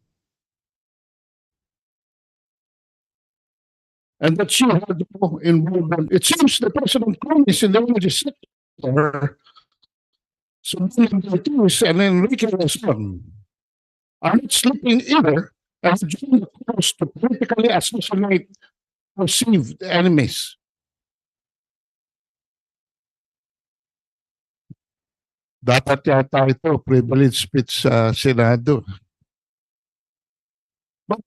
and that she had no involvement. It seems the President Cruz in the energy sector, and Enrique Razon are not sleeping either and joined the course to politically assassinate perceived enemies. Dapat yata ito privilege speech sa Senado. But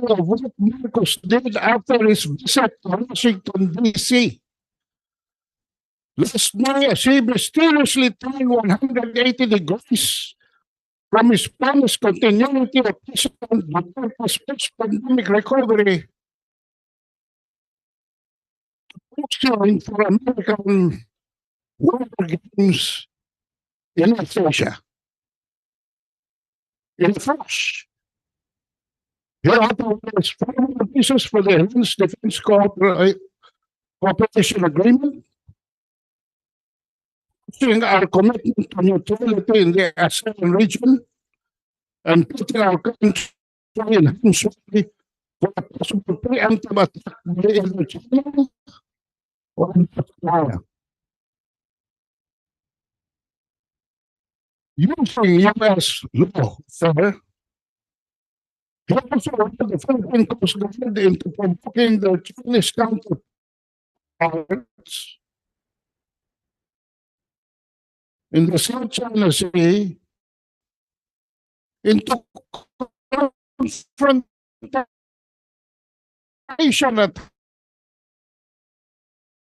of what Marcos did after his visit to Washington, D.C. Last May, as he mysteriously turned 180 degrees from his promised continuity of President Duterte's post-pandemic recovery to for American War Games in Asia. In flash, he authorized $5 million for the Enhanced Defense Cooperation Agreement, pushing our commitment to neutrality in the ASEAN region, and putting our country in harm's way for a possible preemptive attack by either China or China. Using U.S. law, sir, he also ordered the Philippine Coast Guard into provoking their Chinese counterparts in the South China Sea into confrontation at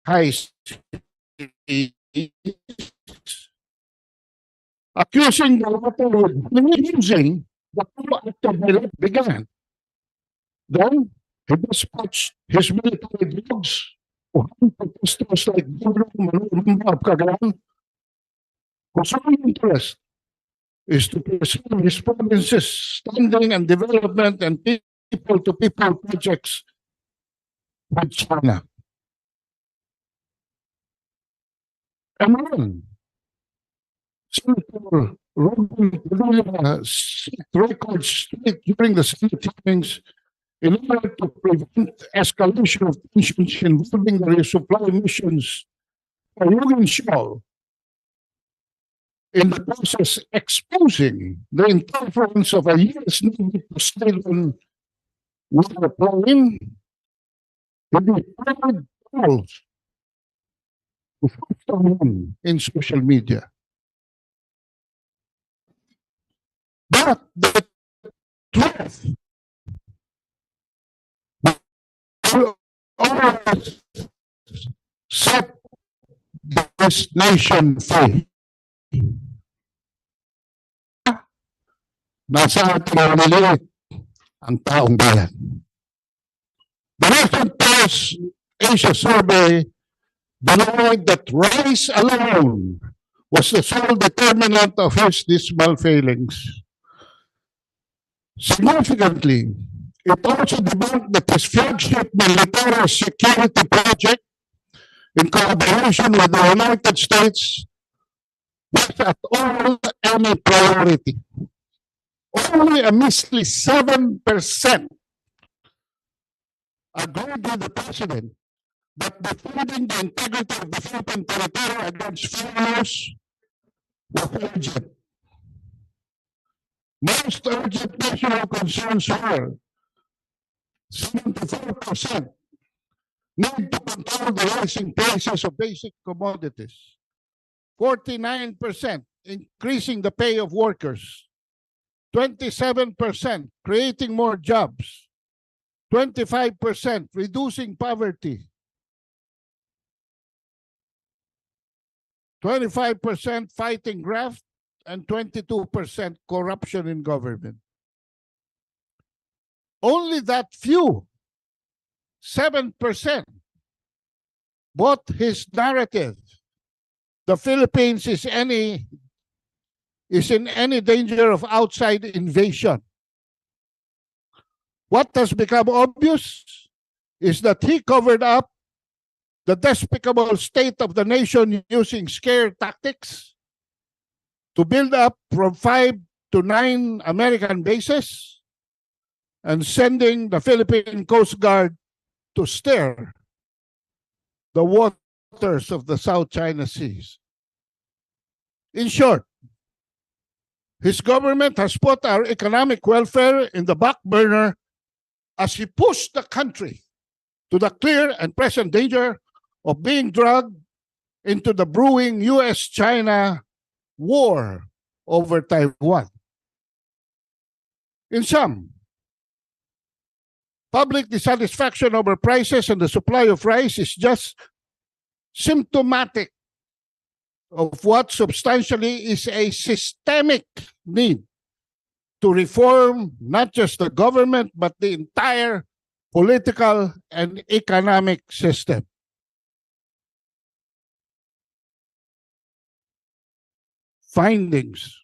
high seas, accusing the latter of using the proactive dialogue began. Then he dispatched his military dogs to hunt protesters like Mamba of Cagayan, whose only interest is to preserve his province's standing and development and people-to-people projects with China. And then, Senator Robin Padilla set records straight during the Senate hearings in order to prevent escalation of tensions involving the resupply missions by Yugen Shaw, in the process exposing the interference of a U.S. Navy Poseidon warplane to be private calls to Taiwan in social media. But the truth will always set this nation free. Nasa ating maliliit ang taong bayan. The recent Press Asia survey denied that race alone was the sole determinant of his dismal failings. Significantly, it also debunked that his flagship military security project, in collaboration with the United States, was at all any priority. Only a measly 7% agreed with the President that defending the integrity of the Philippine territory against foreigners was urgent. Most urgent national concerns were 74% need to control the rising prices of basic commodities, 49% increasing the pay of workers, 27% creating more jobs, 25% reducing poverty, 25% fighting graft, and 22% corruption in government. Only that few, 7%, bought his narrative. The Philippines is in any danger of outside invasion. What has become obvious is that he covered up the despicable state of the nation using scare tactics to build up from 5 to 9 American bases and sending the Philippine Coast Guard to stir the waters of the South China Seas. In short, his government has put our economic welfare in the back burner as he pushed the country to the clear and present danger of being dragged into the brewing U.S.-China war over Taiwan. In sum, public dissatisfaction over prices and the supply of rice is just symptomatic of what substantially is a systemic need to reform not just the government, but the entire political and economic system. Findings.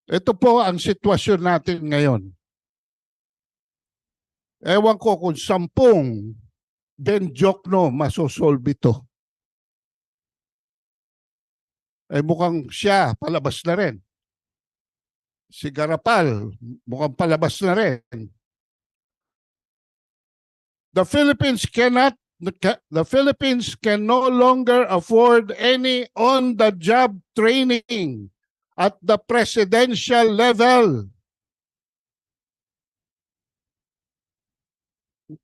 Ito po ang sitwasyon natin ngayon. Ewan ko kung 10 Benjokno masosolve ito. Mukhang siya palabas na rin. Si Garapal mukhang palabas na rin. The Philippines can no longer afford any on-the-job training at the presidential level.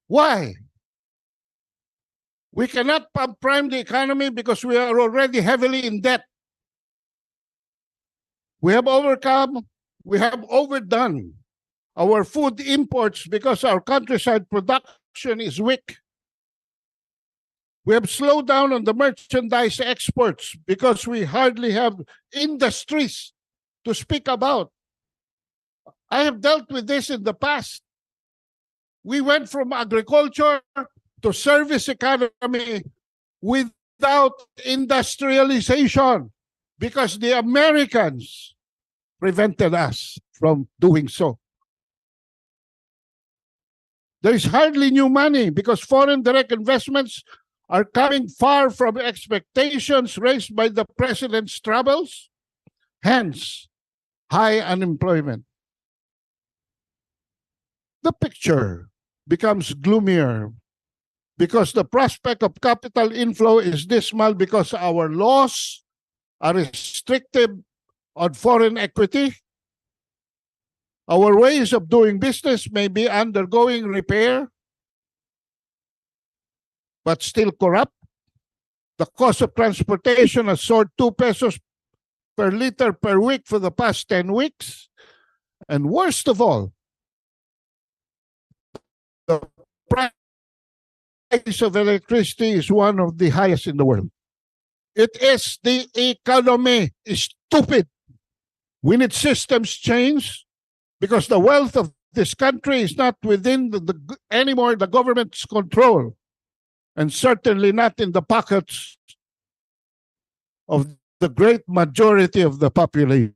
Why? We cannot prime the economy because we are already heavily in debt. We have overdone our food imports because our countryside production is weak. We have slowed down on the merchandise exports because we hardly have industries to speak about. I have dealt with this in the past. We went from agriculture to service economy without industrialization because the Americans prevented us from doing so. There is hardly new money because foreign direct investments are coming far from expectations raised by the president's troubles, hence high unemployment. The picture becomes gloomier because the prospect of capital inflow is dismal because our laws are restrictive on foreign equity. Our ways of doing business may be undergoing repair, but still corrupt. The cost of transportation has soared 2 pesos per liter per week for the past 10 weeks. And worst of all, the price of electricity is one of the highest in the world. It is the economy is stupid. We need systems change because the wealth of this country is not within anymore the government's control, and certainly not in the pockets of the great majority of the population.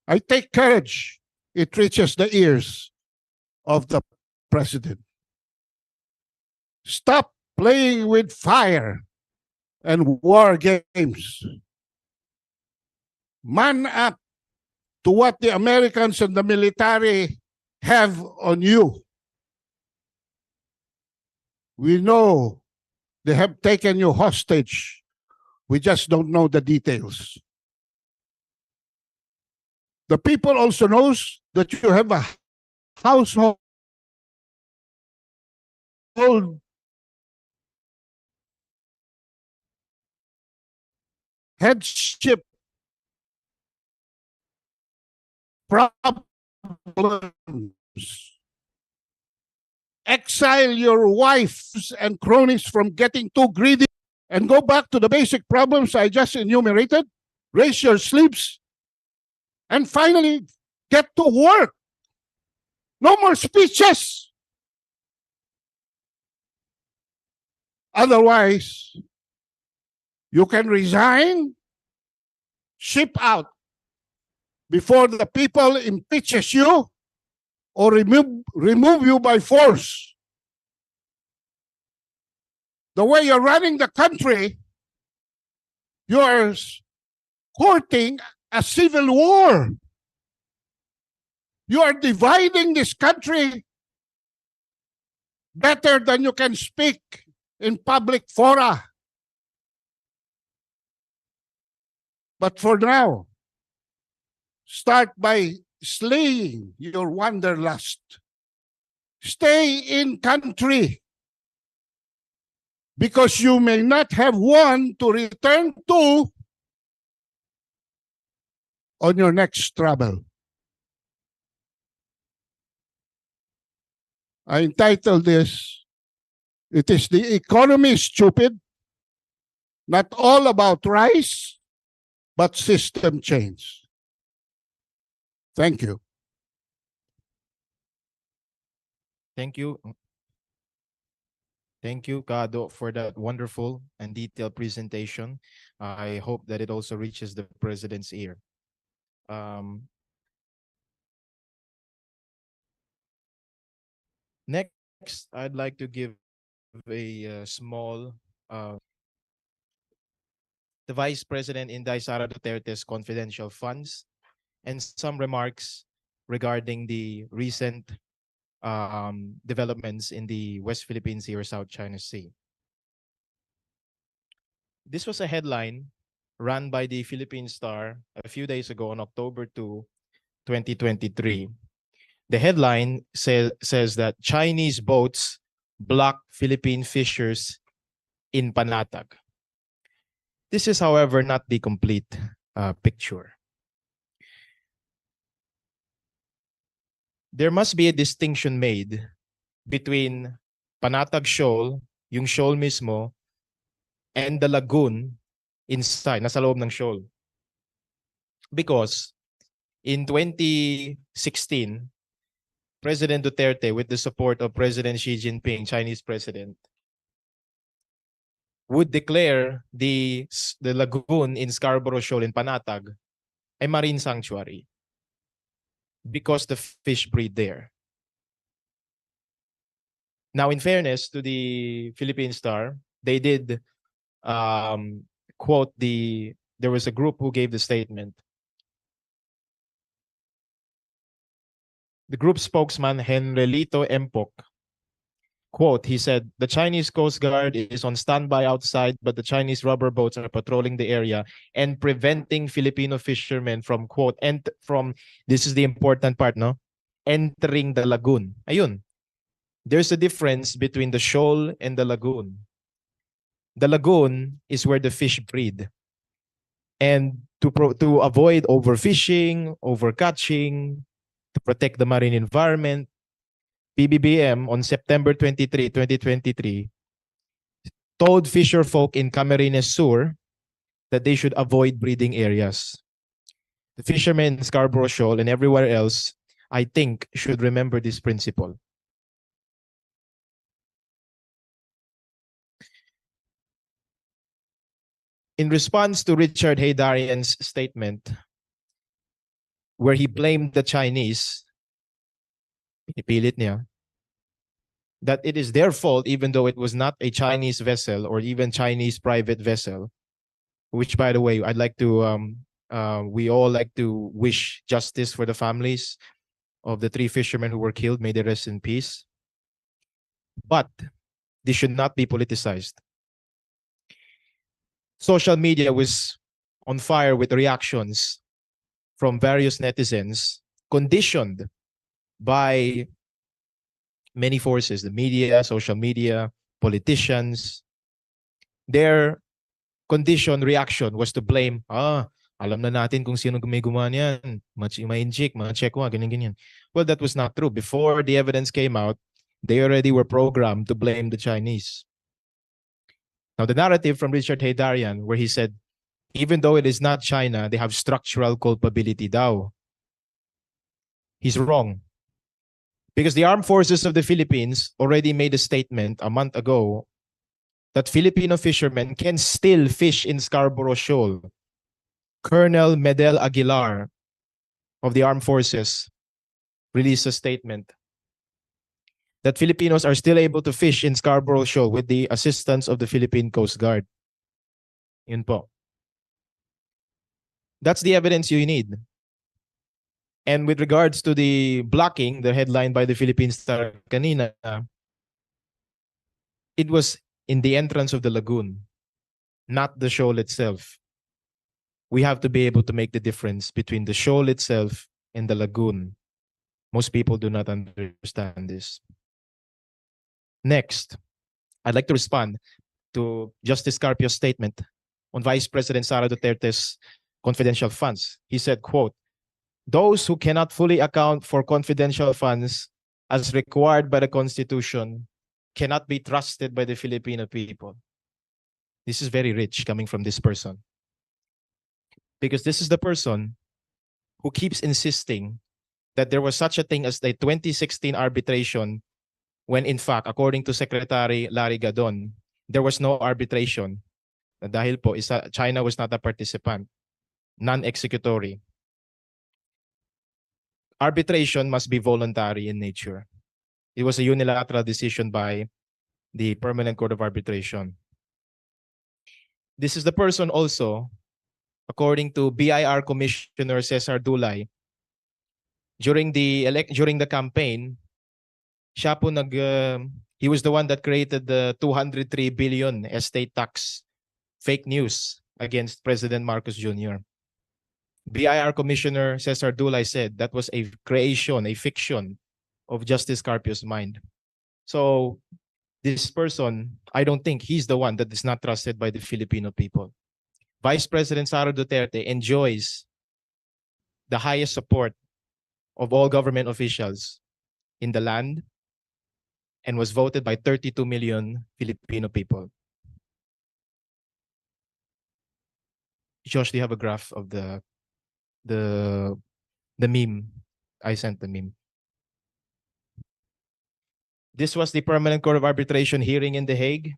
I take courage. It reaches the ears of the president. Stop playing with fire and war games. Man up to what the Americans and the military have on you. We know they have taken you hostage. We just don't know the details. The people also knows that you have a household headship problems. Exile your wives and cronies from getting too greedy and go back to the basic problems I just enumerated. Raise your sleeves and finally get to work. No more speeches. Otherwise, you can resign, ship out before the people impeaches you or remove you by force. The way you're running the country, you're courting a civil war. You are dividing this country better than you can speak in public fora. But for now, start by slaying your wanderlust. Stay in country because you may not have one to return to on your next travel. I entitled this, it is the economy stupid, not all about rice, but system change. Thank you. Thank you. Thank you, Kado, for that wonderful and detailed presentation. I hope that it also reaches the president's ear. Next, I'd like to give a small the Vice President Inday Sara Duterte's confidential funds and some remarks regarding the recent developments in the West Philippine Sea or South China Sea. This was a headline run by the Philippine Star a few days ago on October 2, 2023. The headline says that Chinese boats block Philippine fishers in Panatag. This is, however, not the complete picture. there must be a distinction made between Panatag Shoal, yung shoal mismo, and the lagoon inside, nasa loob ng shoal. Because in 2016, President Duterte, with the support of President Xi Jinping, Chinese president, would declare the lagoon in Scarborough Shoal in Panatag a marine sanctuary because the fish breed there. Now, in fairness to the Philippine Star, they did quote there was a group who gave the statement. The group spokesman, Henrelito Empok, quote, he said, the Chinese Coast Guard is on standby outside, but the Chinese rubber boats are patrolling the area and preventing Filipino fishermen from, quote, this is the important part, no? Entering the lagoon. Ayun. There's a difference between the shoal and the lagoon. The lagoon is where the fish breed. And to avoid overfishing, overcatching, to protect the marine environment, PBBM on September 23, 2023, told fisher folk in Camarines Sur that they should avoid breeding areas. The fishermen in Scarborough Shoal and everywhere else, I think, should remember this principle. In response to Richard Haydarian's statement, where he blamed the Chinese, pinipilit niya, that it is their fault even though it was not a Chinese vessel or even Chinese private vessel, which, by the way, I'd like to, we all like to wish justice for the families of the 3 fishermen who were killed. May they rest in peace. But this should not be politicized. Social media was on fire with reactions from various netizens, conditioned by many forces, the media, social media, politicians. Their conditioned reaction was to blame, alam na natin kung sino may gumawa niyan, ma-inject, ma-check, ganyan. Well, that was not true. Before the evidence came out, they already were programmed to blame the Chinese. Now, the narrative from Richard Haydarian, where he said, even though it is not China, they have structural culpability daw. He's wrong. Because the armed forces of the Philippines already made a statement a month ago that Filipino fishermen can still fish in Scarborough Shoal. Colonel Medel Aguilar of the armed forces released a statement that Filipinos are still able to fish in Scarborough Shoal with the assistance of the Philippine Coast Guard. Yun po. That's the evidence you need. And with regards to the blocking, the headline by the Philippine Star kanina, it was in the entrance of the lagoon, not the shoal itself. We have to be able to make the difference between the shoal itself and the lagoon. Most people do not understand this. Next, I'd like to respond to Justice Carpio's statement on Vice President Sara Duterte's confidential funds. He said, quote, those who cannot fully account for confidential funds as required by the Constitution cannot be trusted by the Filipino people. This is very rich coming from this person. Because this is the person who keeps insisting that there was such a thing as the 2016 arbitration when, in fact, according to Secretary Larry Gadon, there was no arbitration. Dahil po, China was not a participant, non-executory. Arbitration must be voluntary in nature. It was a unilateral decision by the Permanent Court of Arbitration. This is the person also, according to BIR Commissioner Cesar Dulay, during the campaign, siya po he was the one that created the 203 billion estate tax fake news against President Marcos Jr. BIR Commissioner Cesar Dulay said that was a creation, a fiction of Justice Carpio's mind. So this person, I don't think he's the one that is not trusted by the Filipino people. Vice President Sara Duterte enjoys the highest support of all government officials in the land and was voted by 32 million Filipino people. Josh, do you have a graph of the meme? I sent the meme. This was the Permanent Court of Arbitration hearing in The Hague.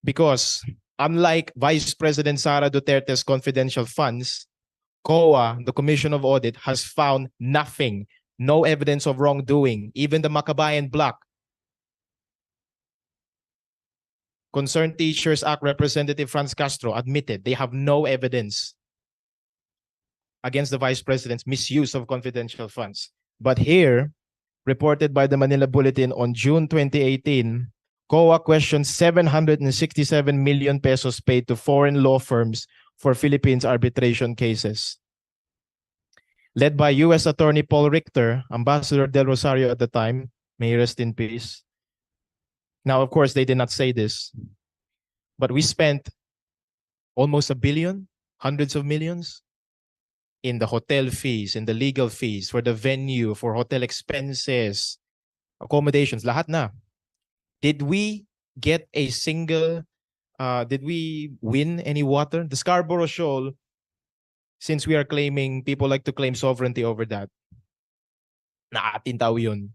Because unlike Vice President Sara Duterte's confidential funds, COA, the Commission of Audit, has found nothing, no evidence of wrongdoing. Even the Makabayan Bloc, Concerned Teachers Act Representative Franz Castro admitted they have no evidence against the Vice President's misuse of confidential funds. But here, reported by the Manila Bulletin on June 2018, COA questioned 767 million pesos paid to foreign law firms for Philippines arbitration cases. Led by U.S. Attorney Paul Richter, Ambassador Del Rosario at the time, may he rest in peace. Now, of course, they did not say this, but we spent almost $1 billion, hundreds of millions, in the hotel fees, in the legal fees, for the venue, for hotel expenses, accommodations, lahat na. Did we get a single, did we win any water? The Scarborough Shoal, since we are claiming, people like to claim sovereignty over that. Naatin tao yun.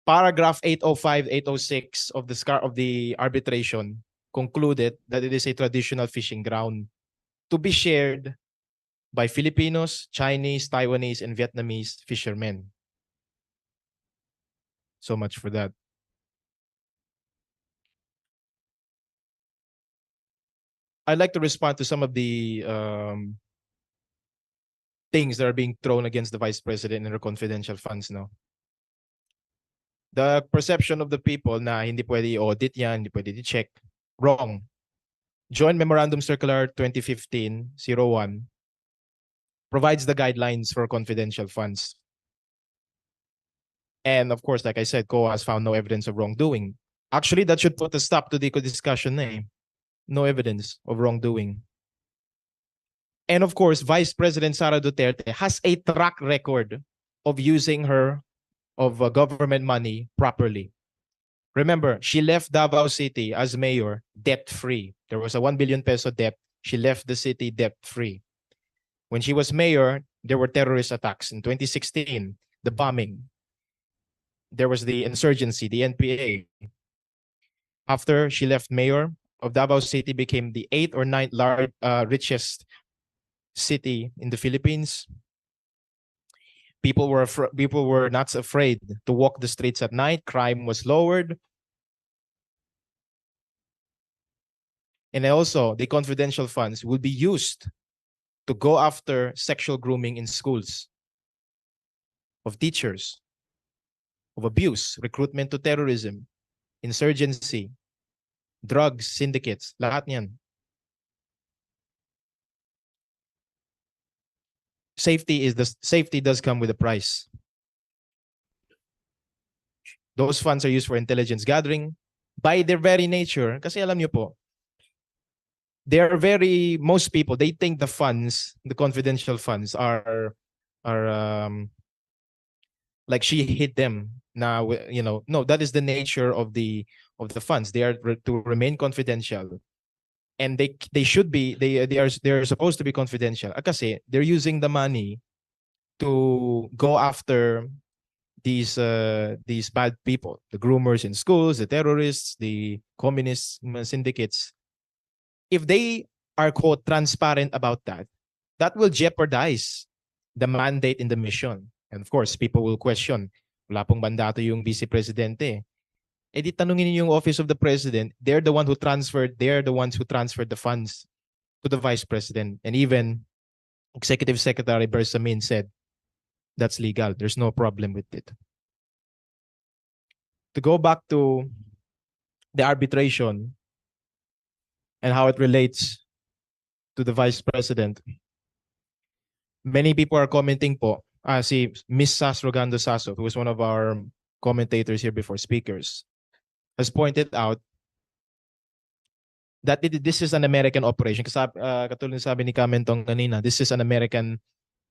Paragraph 805, 806 of the arbitration concluded that it is a traditional fishing ground to be shared by Filipinos, Chinese, Taiwanese, and Vietnamese fishermen. So much for that. I'd like to respond to some of the things that are being thrown against the Vice President and her confidential funds now. The perception of the people na hindi pwede i-audit yan, hindi pwede i-check. Wrong. Joint Memorandum Circular 2015-01 provides the guidelines for confidential funds. And of course, like I said, COA has found no evidence of wrongdoing. Actually, that should put a stop to the discussion na eh. No evidence of wrongdoing. And of course, Vice President Sara Duterte has a track record of using government money properly. Remember, she left Davao City as mayor debt-free. There was a 1 billion peso debt. She left the city debt-free. When she was mayor, there were terrorist attacks. In 2016, the bombing. There was the insurgency, the NPA. After she left mayor of Davao City, became the 8th or 9th richest city in the Philippines. People were not afraid to walk the streets at night. Crime was lowered. And also, the confidential funds will be used to go after sexual grooming in schools, of teachers, of abuse, recruitment to terrorism, insurgency, drugs, syndicates, lahat niyan. Safety does come with a price. Those funds are used for intelligence gathering by their very nature. Kasi alam niyo po, most people, they think the funds, the confidential funds are like she hid them. Now, no, that is the nature of the funds. They are to remain confidential. And they are supposed to be confidential. Kasi they're using the money to go after these bad people, the groomers in schools, the terrorists, the communist syndicates. If they are quote transparent about that, that will jeopardize the mandate in the mission. And of course, people will question, wala pong mandato yung vice presidente. Eh di tanungin niyo yung office of the president, they're the ones who transferred the funds to the vice president. And even Executive Secretary Bersamin said, that's legal. There's no problem with it. To go back to the arbitration and how it relates to the vice president, many people are commenting po, si Miss Sas Rogando Saso, who was one of our commentators here before, speakers, has pointed out that this is an American operation. Kasi katulad sabi ni Kamentong kanina, this is an American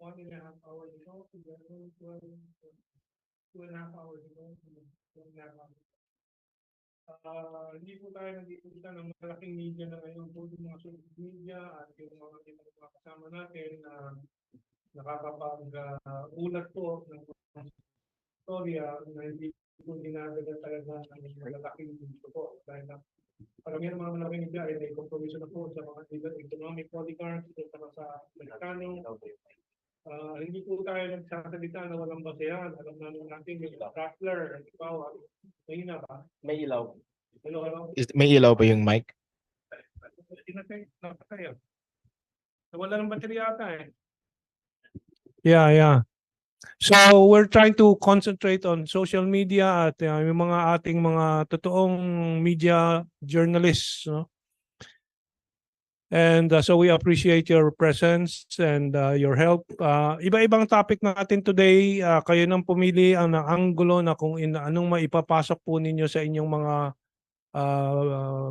1.5 hours ago, 2.5 hours ago, 2.5 hours. Hindi po tayo nagkikita ng malaking media na ngayon, po yung mga social media at yung mga mga kasama natin na nakakapag-ulat po ng storya na hindi po dinadagan talaga ng malaking gusto po. Dahil na paramihan ng mga malaking media ay may kompromiso na po sa mga economic oligarchs at sa Amerikano. Hindi po tayo nagsasalita na walang basehan. Alam natin yung Rappler, halimbawa, mahina ba? May ilaw. Hello? May ilaw pa yung mic? Napatay. Wala ng baterya ata eh. Yeah. So we're trying to concentrate on social media at yung mga ating mga totoong media journalists, no? And so we appreciate your presence and your help. Iba-ibang topic natin today. Kayo nang pumili ang anggulo na kung anong maipapasok po ninyo sa inyong mga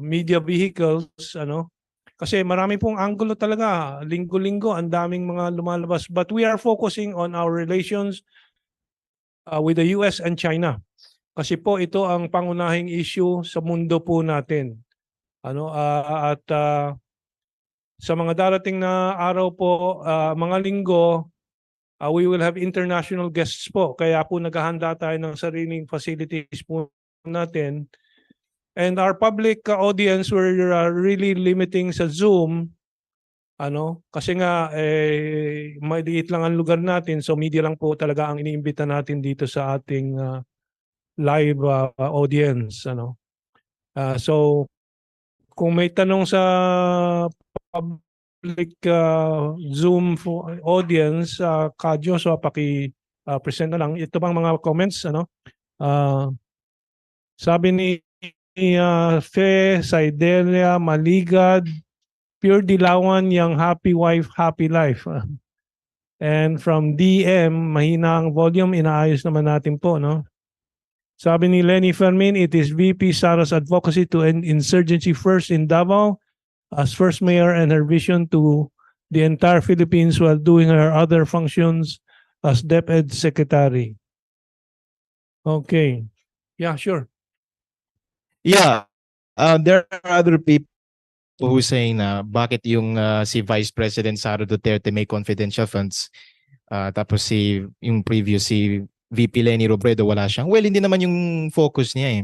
media vehicles, ano? Kasi marami pong anggulo talaga. Linggo-linggo, ang daming mga lumalabas. But we are focusing on our relations with the US and China. Kasi po ito ang pangunahing issue sa mundo po natin. Ano? Sa mga darating na araw po, mga linggo, we will have international guests po. Kaya po naghahanda tayo ng sariling facilities po natin. And our public audience, we're really limiting sa Zoom. Kasi nga, maliit lang ang lugar natin. So media lang po talaga ang iniimbita natin dito sa ating live audience. So kung may tanong sa public Zoom audience, Kadyo, so paki-present na lang. Ito bang mga comments, sabi ni Fe, Saidelia, Maligad, Pure Dilawan, yung happy wife, happy life. And from DM, mahina ang volume, inaayos naman natin po, no? Sabi ni Lenny Fermin, it is VP Sara's advocacy to end insurgency first in Davao as first mayor and her vision to the entire Philippines while doing her other functions as DepEd Secretary. Okay. Yeah, sure. Yeah. There are other people who saying na bakit yung si Vice President Sara Duterte may confidential funds, tapos yung previous si VP Leni Robredo wala siyang. Well, hindi naman yung focus niya eh.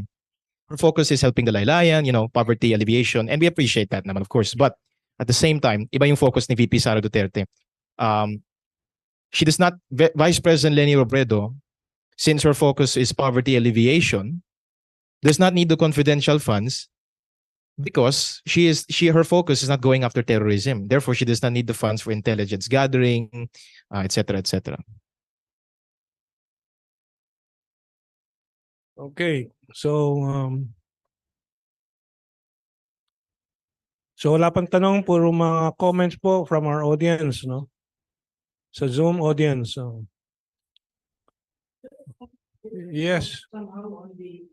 Her focus is helping the laylayan, poverty alleviation, and we appreciate that naman, of course. But at the same time, iba yung focus ni VP Sara Duterte. She does not, Vice President Leni Robredo, since her focus is poverty alleviation, does not need the confidential funds because her focus is not going after terrorism. Therefore, she does not need the funds for intelligence gathering, etc., etc. Okay. So wala pang tanong, puro mga comments po from our audience, no? Sa Zoom audience. So. Yes. Somehow on the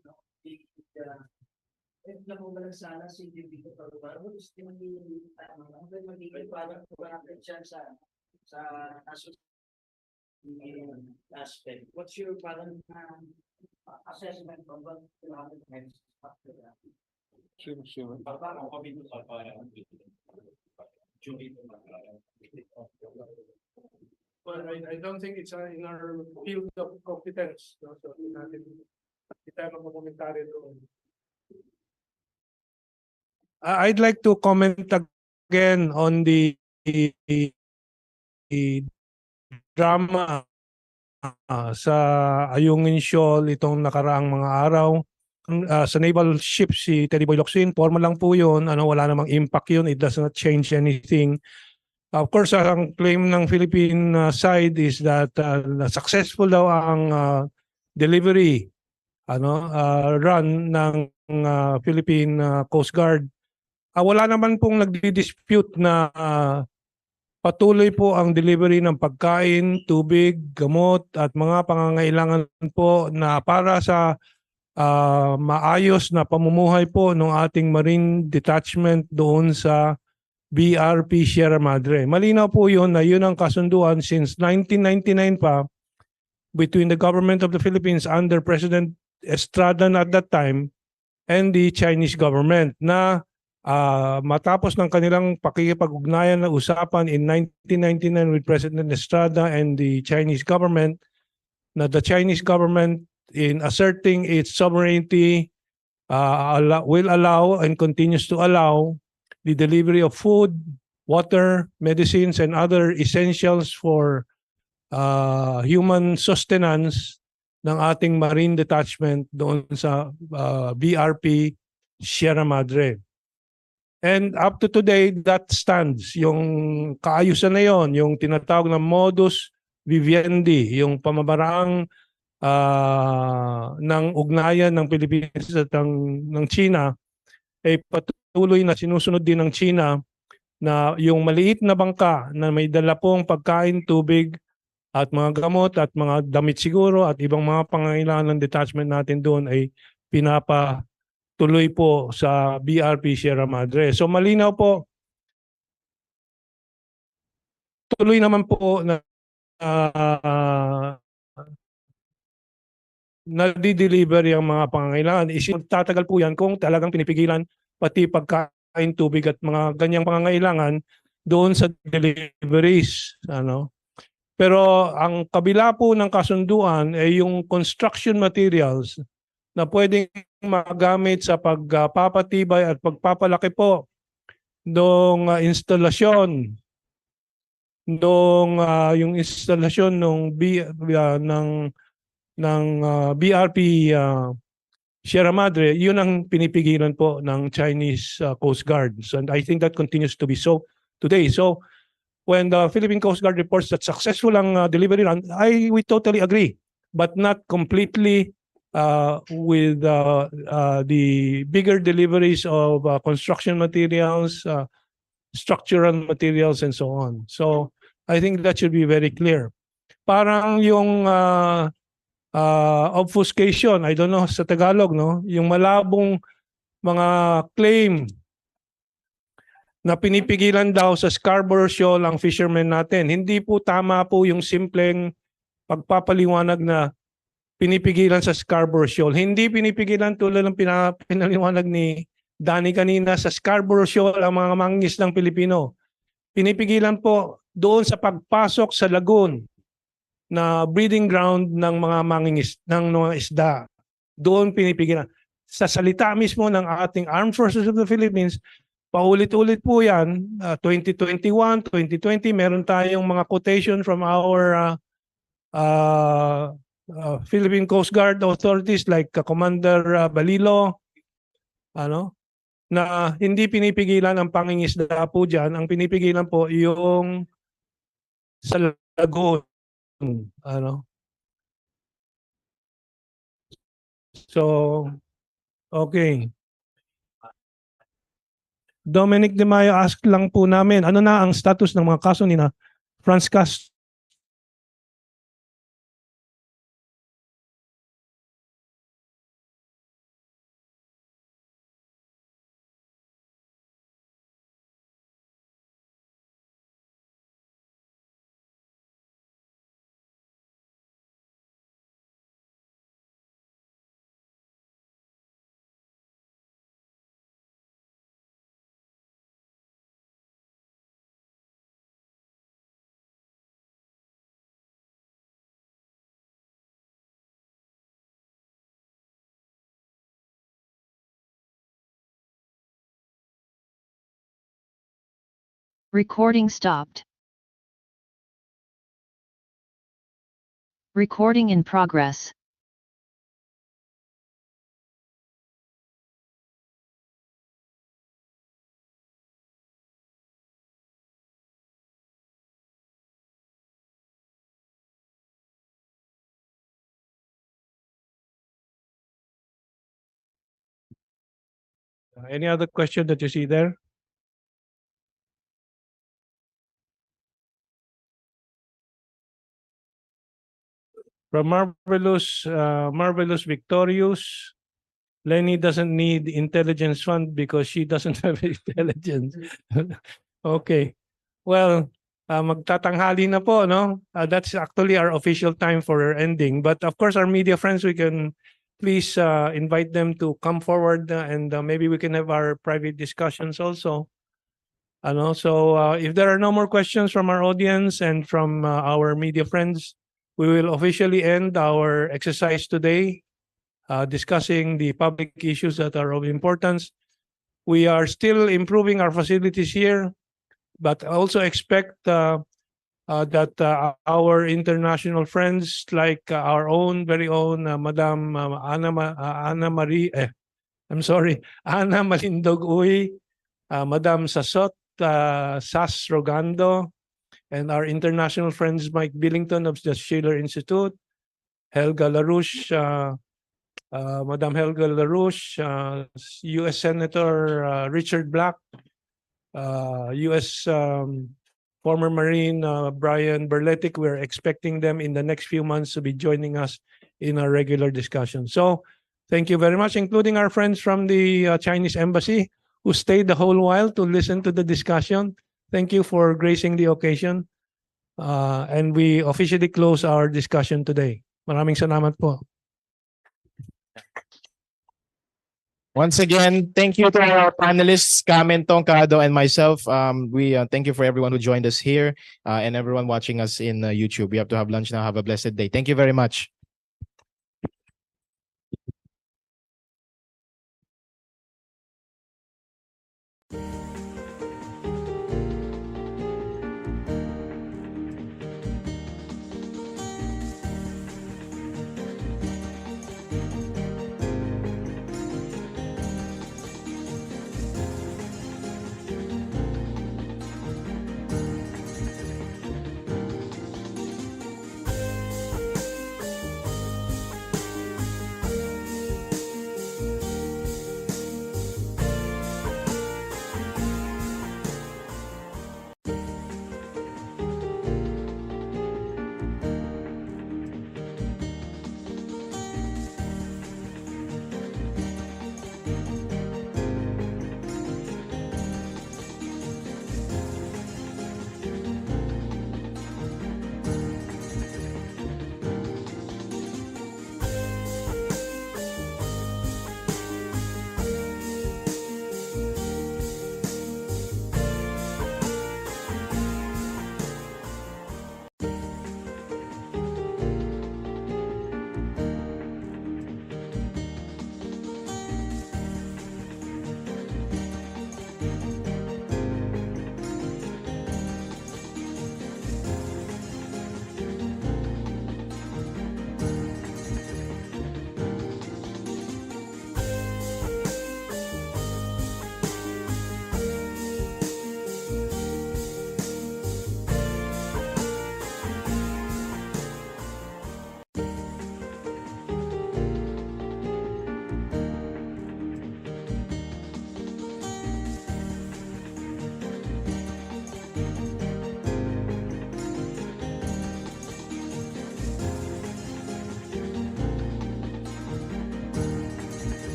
sana si Bibito Tarubar, gusto magiging parang kumakit siya sa aspect. What's your parang assessment of what will happen next after that? Sure. Well, I don't think it's in our field of competence. No? So, hindi tayo magkomentaryo doon. I'd like to comment again on the drama sa Ayungin Shoal itong nakaraang mga araw. Sa naval ship si Teddy Boy Locsin, formal lang po yun. Wala namang impact yun. It does not change anything. Of course, ang claim ng Philippine side is that successful daw ang delivery run ng Philippine Coast Guard. Wala naman pong nagdi-dispute na patuloy po ang delivery ng pagkain, tubig, gamot at mga pangangailangan po na para sa maayos na pamumuhay po ng ating Marine Detachment doon sa BRP Sierra Madre. Malinaw po yun na yun ang kasunduan since 1999 pa between the government of the Philippines under President Estrada at that time and the Chinese government na matapos ng kanilang pakikipag-ugnayan na usapan in 1999 with President Estrada and the Chinese government, na the Chinese government in asserting its sovereignty will allow and continues to allow the delivery of food, water, medicines, and other essentials for human sustenance ng ating marine detachment doon sa BRP Sierra Madre. And up to today, that stands. Yung kaayusan na yon, yung tinatawag na modus vivendi, yung pamamaraang ng ugnayan ng Pilipinas at ng China, ay patuloy na sinusunod din ng China na yung maliit na bangka na may dala pong pagkain, tubig, at mga gamot at mga damit siguro at ibang mga pangangailangan ng detachment natin doon ay pinapatuloy po sa BRP Sierra Madre. So malinaw po, tuloy naman po na na-deliver yung mga pangangailangan. Tatagal po yan kung talagang pinipigilan pati pagkain, tubig at mga ganyang pangangailangan doon sa deliveries. Pero ang kabila po ng kasunduan ay yung construction materials na pwedeng magamit sa pagpapatibay at pagpapalaki po ng instalasyon yung instalasyon ng BRP Sierra Madre, yun ang pinipigilan po ng Chinese Coast Guard. And I think that continues to be so today. So when the Philippine Coast Guard reports that successful ang delivery run, we totally agree, but not completely with the bigger deliveries of construction materials, structural materials, and so on. So I think that should be very clear. Parang yung obfuscation, I don't know sa Tagalog, no? Yung malabong mga claim na pinipigilan daw sa Scarborough Shoal ang fishermen natin. Hindi po tama po yung simpleng pagpapaliwanag na pinipigilan sa Scarborough Shoal. Hindi pinipigilan tulad ng pinaliwanag ni Danny kanina sa Scarborough Shoal ang mga mangingisdang Pilipino. Pinipigilan po doon sa pagpasok sa lagoon na breeding ground ng mga mga isda. Doon pinipigilan. Sa salita mismo ng ating Armed Forces of the Philippines, paulit-ulit po yan, 2021, 2020, meron tayong mga quotation from our Philippine Coast Guard authorities like Commander Balilo, na hindi pinipigilan ang pangingisda po dyan. Ang pinipigilan po yung sa lagoon. So, okay. Dominic De Mayo, ask lang po namin, ano na ang status ng mga kaso ni na Franz Castro? Recording stopped. Recording in progress. Any other question that you see there? From Marvelous Victorious, Lenny doesn't need intelligence fund because she doesn't have intelligence. Okay. Well, magtatanghali na po, no? That's actually our official time for ending. But of course, our media friends, we can please invite them to come forward and maybe we can have our private discussions also. So if there are no more questions from our audience and from our media friends, we will officially end our exercise today, discussing the public issues that are of importance. We are still improving our facilities here, but also expect that our international friends, like our own very own Madam Ana Malindog Uy, Madam Sasot Sas Rogando, and our international friends Mike Billington of the Schiller Institute, Helga LaRouche, Madam Helga LaRouche, U.S. Senator Richard Black, U.S. Former Marine Brian Berletic. We're expecting them in the next few months to be joining us in our regular discussion. So thank you very much, including our friends from the Chinese Embassy who stayed the whole while to listen to the discussion. Thank you for gracing the occasion. And we officially close our discussion today. Maraming salamat po. Once again, thank you to our panelists, Carmen, Tongcado, and myself. We thank you for everyone who joined us here and everyone watching us in YouTube. We have to have lunch now. Have a blessed day. Thank you very much.